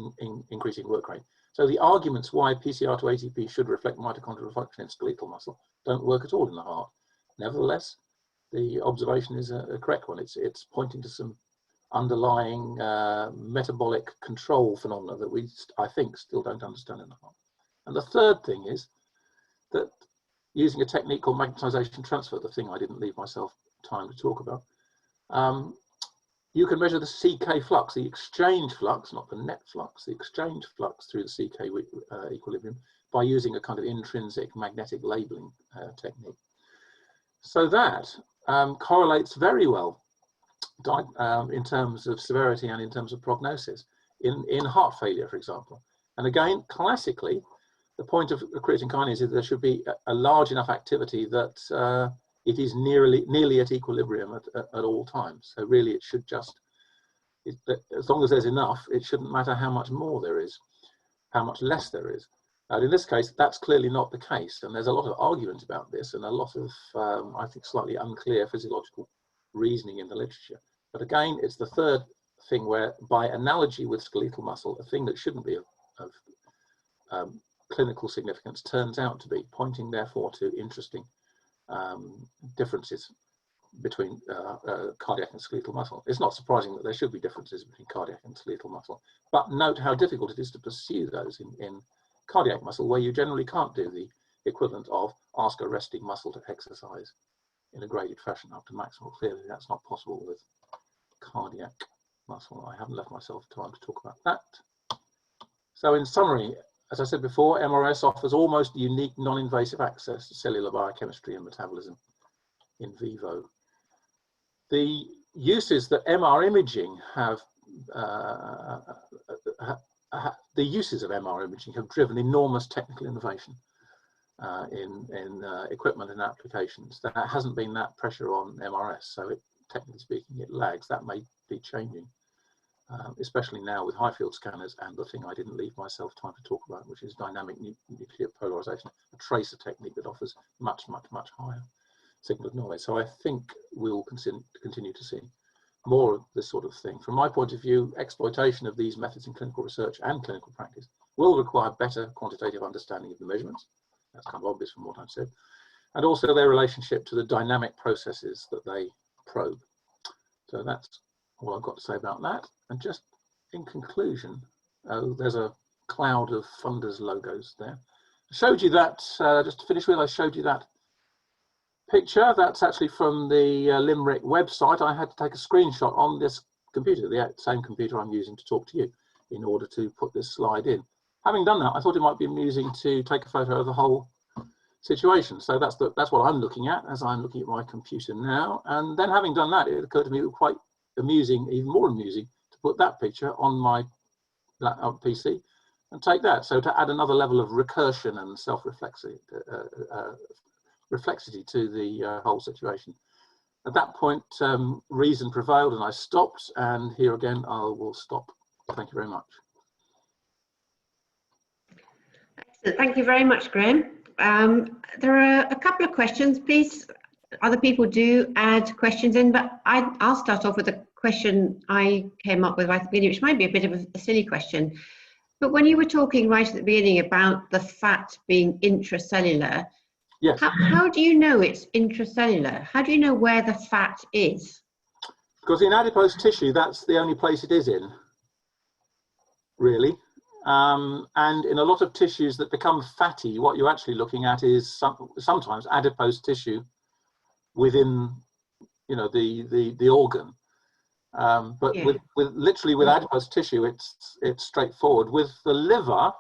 increasing work rate. So the arguments why PCR to ATP should reflect mitochondrial function in skeletal muscle don't work at all in the heart. Nevertheless, the observation is a correct one. It's pointing to some underlying metabolic control phenomena that we, I think, still don't understand in the heart. And the third thing is that using a technique called magnetization transfer, the thing I didn't leave myself time to talk about, you can measure the CK flux, the exchange flux, not the net flux, the exchange flux through the CK equilibrium by using a kind of intrinsic magnetic labeling technique. So that correlates very well in terms of severity and in terms of prognosis in heart failure, for example. And again, classically, the point of creatine kinase is that there should be a large enough activity that it is nearly at equilibrium at all times. So really it should just, as long as there's enough, it shouldn't matter how much more there is, how much less there is. And in this case, that's clearly not the case. And there's a lot of argument about this and a lot of, I think, slightly unclear physiological reasoning in the literature. But again, it's the third thing where, by analogy with skeletal muscle, a thing that shouldn't be of clinical significance turns out to be, pointing therefore to interesting differences between cardiac and skeletal muscle. It's not surprising that there should be differences between cardiac and skeletal muscle, but note how difficult it is to pursue those in cardiac muscle, where you generally can't do the equivalent of ask a resting muscle to exercise in a graded fashion up to maximal. Clearly, that's not possible with cardiac muscle. I haven't left myself time to talk about that. So in summary, as I said before, MRS offers almost unique non-invasive access to cellular biochemistry and metabolism in vivo. The uses that MR imaging have, the uses of MR imaging have driven enormous technical innovation in equipment and applications. There hasn't been that pressure on MRS, so technically speaking, it lags. That may be changing, especially now with high field scanners and the thing I didn't leave myself time to talk about, which is dynamic nuclear polarization, a tracer technique that offers much, much, much higher signal of noise. So I think we'll continue to see more of this sort of thing. From my point of view, exploitation of these methods in clinical research and clinical practice will require better quantitative understanding of the measurements. That's kind of obvious from what I've said. And also their relationship to the dynamic processes that they probe. So that's all I've got to say about that. And just in conclusion, there's a cloud of funders logos there. I showed you that, just to finish with, I showed you that picture. That's actually from the LIMRIC website. I had to take a screenshot on this computer, the same computer I'm using to talk to you, in order to put this slide in. Having done that, I thought it might be amusing to take a photo of the whole situation. So that's what I'm looking at as I'm looking at my computer now. And then having done that, it occurred to me it was quite amusing, even more amusing, to put that picture on my PC and take that. So to add another level of recursion and self-reflexivity to the whole situation. At that point, reason prevailed and I stopped, and here again I will stop. Thank you very much. Excellent. Thank you very much, Graham. There are a couple of questions. Please, other people do add questions in, but I'll start off with a question I came up with right at the beginning, which might be a bit of a silly question. But when you were talking right at the beginning about the fat being intracellular, yes. How do you know it's intracellular? How do you know where the fat is? Because in adipose tissue, that's the only place it is in, really. And in a lot of tissues that become fatty, what you're actually looking at is sometimes adipose tissue within, you know, the organ. But yeah. Literally with adipose tissue, it's straightforward. With the liver,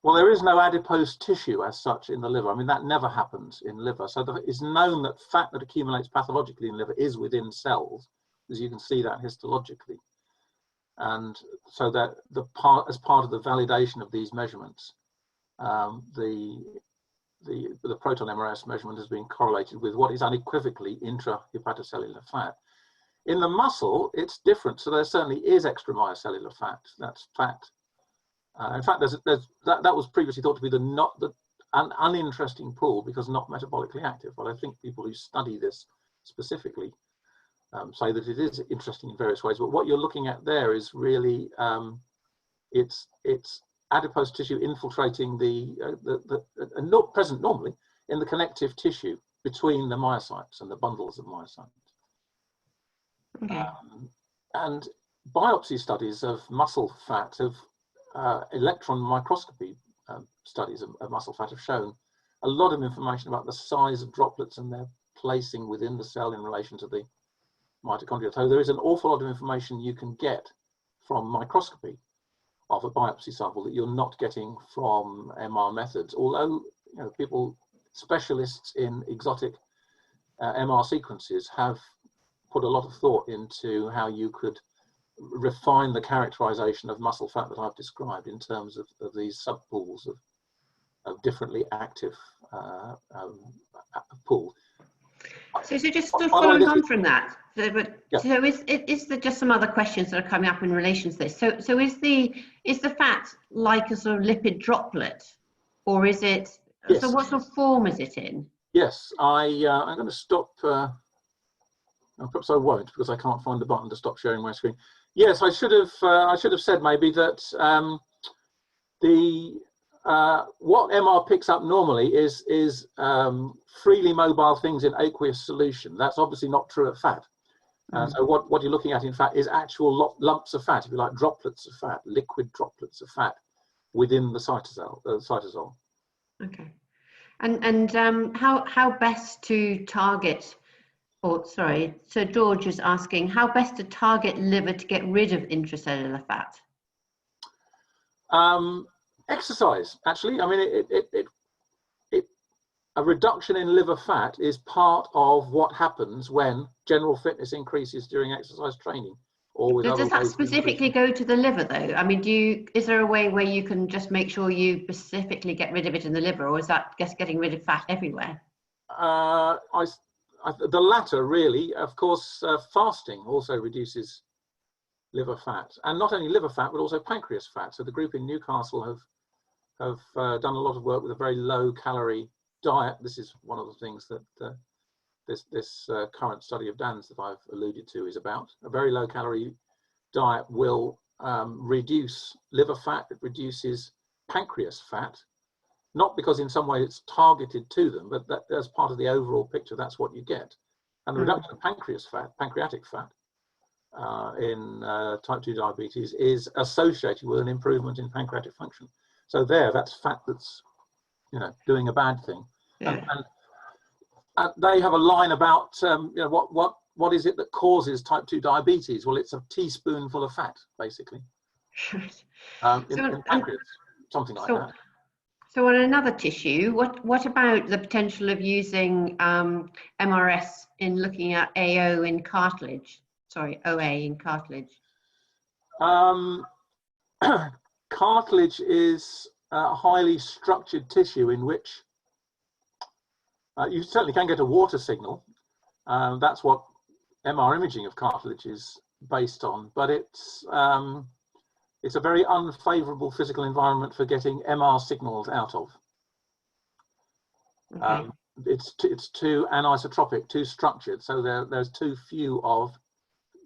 well, there is no adipose tissue as such in the liver. I mean, that never happens in liver. So it's known that fat that accumulates pathologically in liver is within cells, as you can see that histologically. And so that as part of the validation of these measurements, the proton MRS measurement has been correlated with what is unequivocally intrahepatocellular fat. In the muscle, it's different. So there certainly is extramyocellular fat. That's fat. In fact, that was previously thought to be an uninteresting pool because not metabolically active. But I think people who study this specifically say that it is interesting in various ways. But what you're looking at there is really it's adipose tissue infiltrating not present normally in the connective tissue between the myocytes and the bundles of myocytes. Okay. And biopsy studies of muscle fat have electron microscopy studies of muscle fat have shown a lot of information about the size of droplets and their placing within the cell in relation to the mitochondria. So there is an awful lot of information you can get from microscopy of a biopsy sample that you're not getting from MR methods. Although, you know, specialists in exotic MR sequences have put a lot of thought into how you could refine the characterization of muscle fat that I've described in terms of these subpools of differently active pools. So just following on from that, so is there just some other questions that are coming up in relation to this? So is the fat like a sort of lipid droplet, or is it? Yes. So what sort of form is it in? Yes, I'm going to stop. Perhaps I won't because I can't find the button to stop sharing my screen. Yes, I should have said maybe that what MR picks up normally is freely mobile things in aqueous solution. That's obviously not true of fat. So what you're looking at in fat is actual lumps of fat, if you like, droplets of fat, liquid droplets of fat within the cytosol. Okay. And how best to target Oh, sorry. So George is asking, how best to target liver to get rid of intracellular fat? Exercise, actually. I mean, a reduction in liver fat is part of what happens when general fitness increases during exercise training. Or with Does that specifically go to the liver, though? I mean, is there a way where you can just make sure you specifically get rid of it in the liver, or is that just getting rid of fat everywhere? The latter, really. Of course, fasting also reduces liver fat, and not only liver fat, but also pancreas fat. So the group in Newcastle have done a lot of work with a very low calorie diet. This is one of the things that this current study of Dan's that I've alluded to is about. A very low calorie diet will reduce liver fat. It reduces pancreas fat, not because in some way it's targeted to them, but that as part of the overall picture, that's what you get. And the reduction of pancreatic fat in type 2 diabetes is associated with an improvement in pancreatic function. So that's fat that's, doing a bad thing. Yeah. And they have a line about, what is it that causes type 2 diabetes? Well, it's a teaspoonful of fat, basically, in pancreas, something like that. So on another tissue, what about the potential of using MRS in looking at AO in cartilage? Sorry, OA in cartilage. Cartilage is a highly structured tissue in which you certainly can get a water signal. That's what MR imaging of cartilage is based on, but it's a very unfavorable physical environment for getting MR signals out of. Okay. It's too anisotropic, too structured, so there's too few of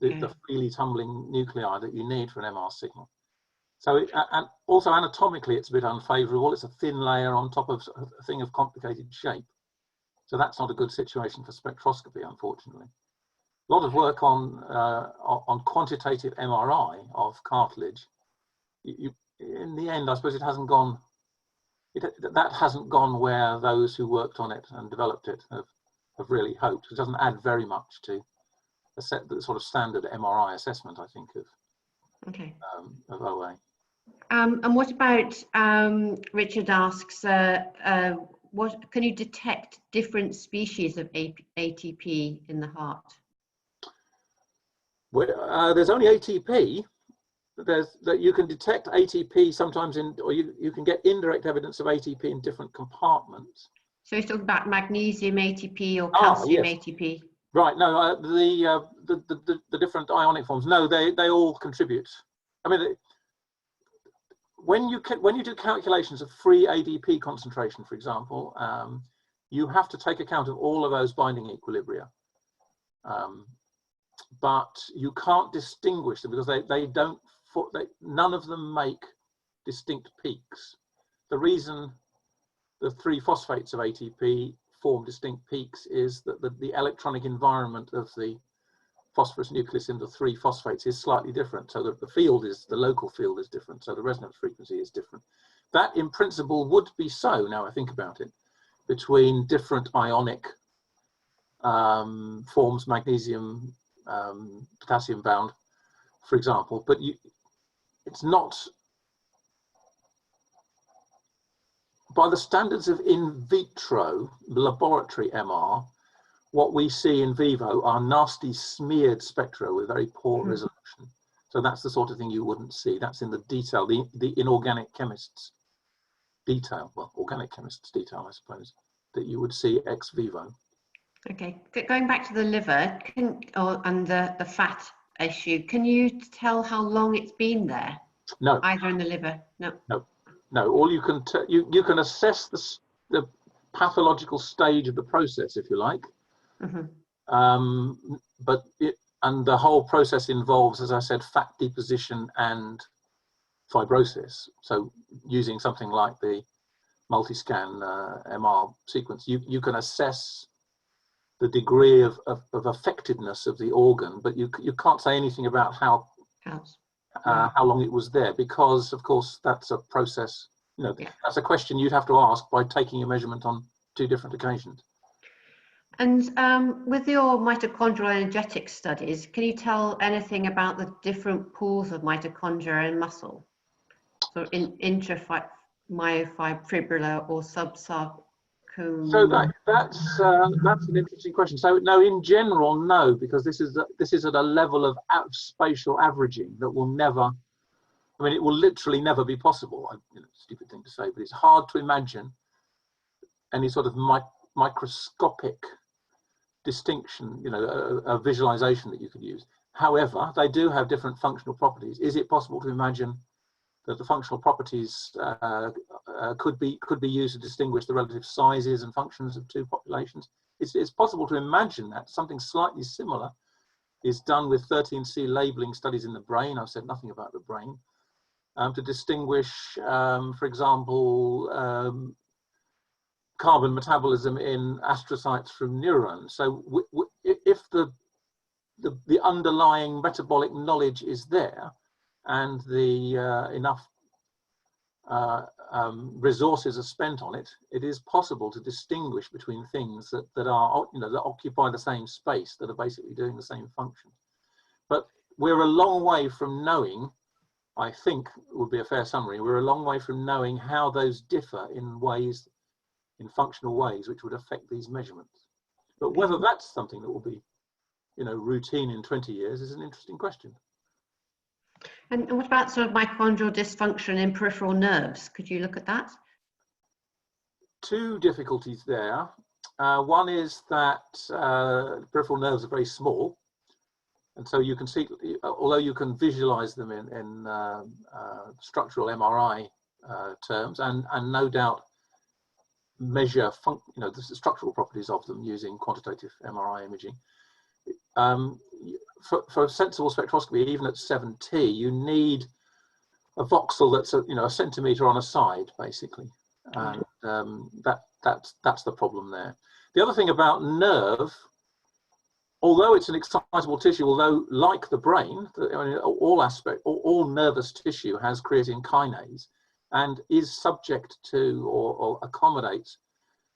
the freely tumbling nuclei that you need for an MR signal. So, and also anatomically, it's a bit unfavorable. It's a thin layer on top of a thing of complicated shape. So that's not a good situation for spectroscopy, unfortunately. A lot of work on quantitative MRI of cartilage. In the end, I suppose it hasn't gone. That hasn't gone where those who worked on it and developed it have really hoped. It doesn't add very much to the sort of standard MRI assessment, I think, of OA. And what about, Richard asks, what can you detect different species of ATP in the heart? Well, there's only ATP. That you can detect ATP sometimes or you can get indirect evidence of ATP in different compartments. So he's talking about magnesium ATP or calcium ATP. Right. No, the different ionic forms. No, they all contribute. I mean, when you do calculations of free ADP concentration, for example, you have to take account of all of those binding equilibria. But you can't distinguish them because none of them make distinct peaks. The reason the 3 phosphates of ATP form distinct peaks is that the electronic environment of the phosphorus nucleus in the 3 phosphates is slightly different. So that the local field is different. So the resonance frequency is different. That in principle would be so, now I think about it, between different ionic forms, magnesium, potassium bound, for example, but it's not, by the standards of in vitro laboratory MR, what we see in vivo are nasty smeared spectra with very poor resolution. So that's the sort of thing you wouldn't see. That's in the detail, the inorganic chemist's detail, well, organic chemist's detail, I suppose, that you would see ex vivo. Okay, going back to the liver and the fat issue, can you tell how long it's been there? No. Either in the liver? No. No. No. All you can you can assess the pathological stage of the process, if you like. But the whole process involves, as I said, fat deposition and fibrosis. So using something like the multi-scan MR sequence, you can assess the degree of effectiveness of the organ, but you can't say anything about how long it was there, because of course that's a process. That's a question you'd have to ask by taking a measurement on 2 different occasions. And with your mitochondrial energetic studies, can you tell anything about the different pools of mitochondria in muscle? So in intramyofibriller or subsarcoma? So that's an interesting question. So no, in general, no, because this is at a level of spatial averaging that will never. I mean, it will literally never be possible. Stupid thing to say, but it's hard to imagine any sort of microscopic distinction, a visualization that you could use. However, they do have different functional properties. Is it possible to imagine that the functional properties could be used to distinguish the relative sizes and functions of two populations? It's possible to imagine that something slightly similar is done with 13C labeling studies in the brain. I've said nothing about the brain. To distinguish, for example, carbon metabolism in astrocytes from neurons. So if the underlying metabolic knowledge is there, and the enough resources are spent on it, it is possible to distinguish between things that are, that occupy the same space, that are basically doing the same function. But we're a long way from knowing, I think would be a fair summary, we're a long way from knowing how those differ in functional ways which would affect these measurements. But whether that's something that will be, routine in 20 years is an interesting question. And what about sort of mitochondrial dysfunction in peripheral nerves? Could you look at that? Two difficulties there. One is that peripheral nerves are very small, and so you can see, although you can visualize them in structural MRI terms, and no doubt measure the structural properties of them using quantitative MRI imaging. For sensible spectroscopy, even at 7T, you need a voxel that's a centimetre on a side, basically, and that's the problem there. The other thing about nerve, although it's an excitable tissue, although like the brain, all nervous tissue has creatine kinase and is subject to or accommodates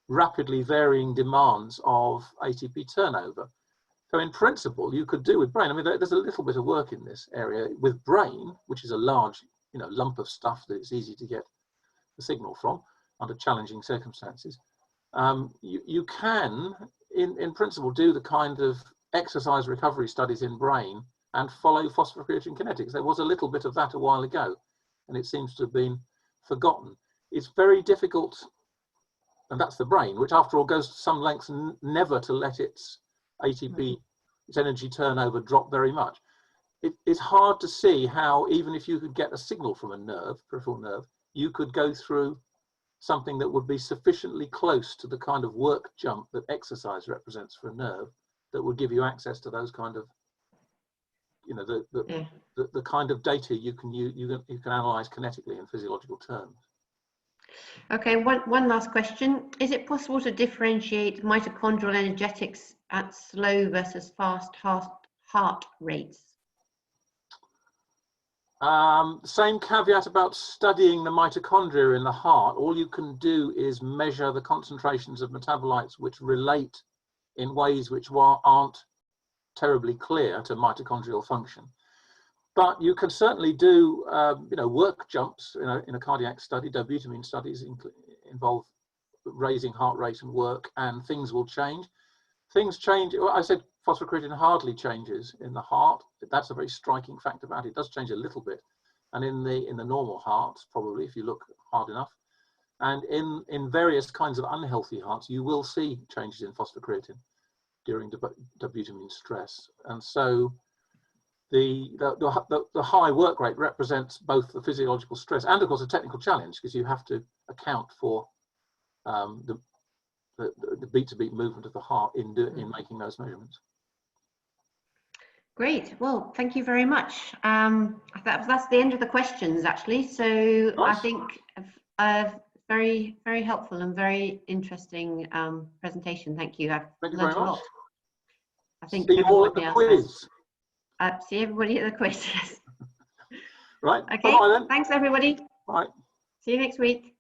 rapidly varying demands of ATP turnover. So in principle, you could do with brain, I mean, there's a little bit of work in this area with brain, which is a large, lump of stuff that it's easy to get the signal from under challenging circumstances. You can, in principle, do the kind of exercise recovery studies in brain and follow phosphocreatine kinetics. There was a little bit of that a while ago, and it seems to have been forgotten. It's very difficult, and that's the brain, which after all goes to some lengths never to let its ATP, its energy turnover, drop very much. It's hard to see how, even if you could get a signal from a nerve, peripheral nerve, you could go through something that would be sufficiently close to the kind of work jump that exercise represents for a nerve that would give you access to those kind of, the kind of data you can analyze kinetically in physiological terms. Okay, one last question. Is it possible to differentiate mitochondrial energetics at slow versus fast heart rates? Same caveat about studying the mitochondria in the heart. All you can do is measure the concentrations of metabolites which relate in ways which aren't terribly clear to mitochondrial function. But you can certainly do, work jumps in a cardiac study. Dobutamine studies involve raising heart rate and work, and things will change. Things change. Well, I said phosphocreatine hardly changes in the heart. That's a very striking fact about it. It does change a little bit, and in the normal heart, probably if you look hard enough, and in various kinds of unhealthy hearts, you will see changes in phosphocreatine during dobutamine stress, and so. The high work rate represents both the physiological stress and, of course, a technical challenge, because you have to account for the beat-to-beat movement of the heart in making those measurements. Great. Well, thank you very much. That's the end of the questions, actually. So nice. I think very, very helpful and very interesting presentation. Thank you. I've learned a lot. I think see you all at the quiz. See everybody at the quiz. Right. Okay. Bye-bye then. Thanks, everybody. Bye. See you next week.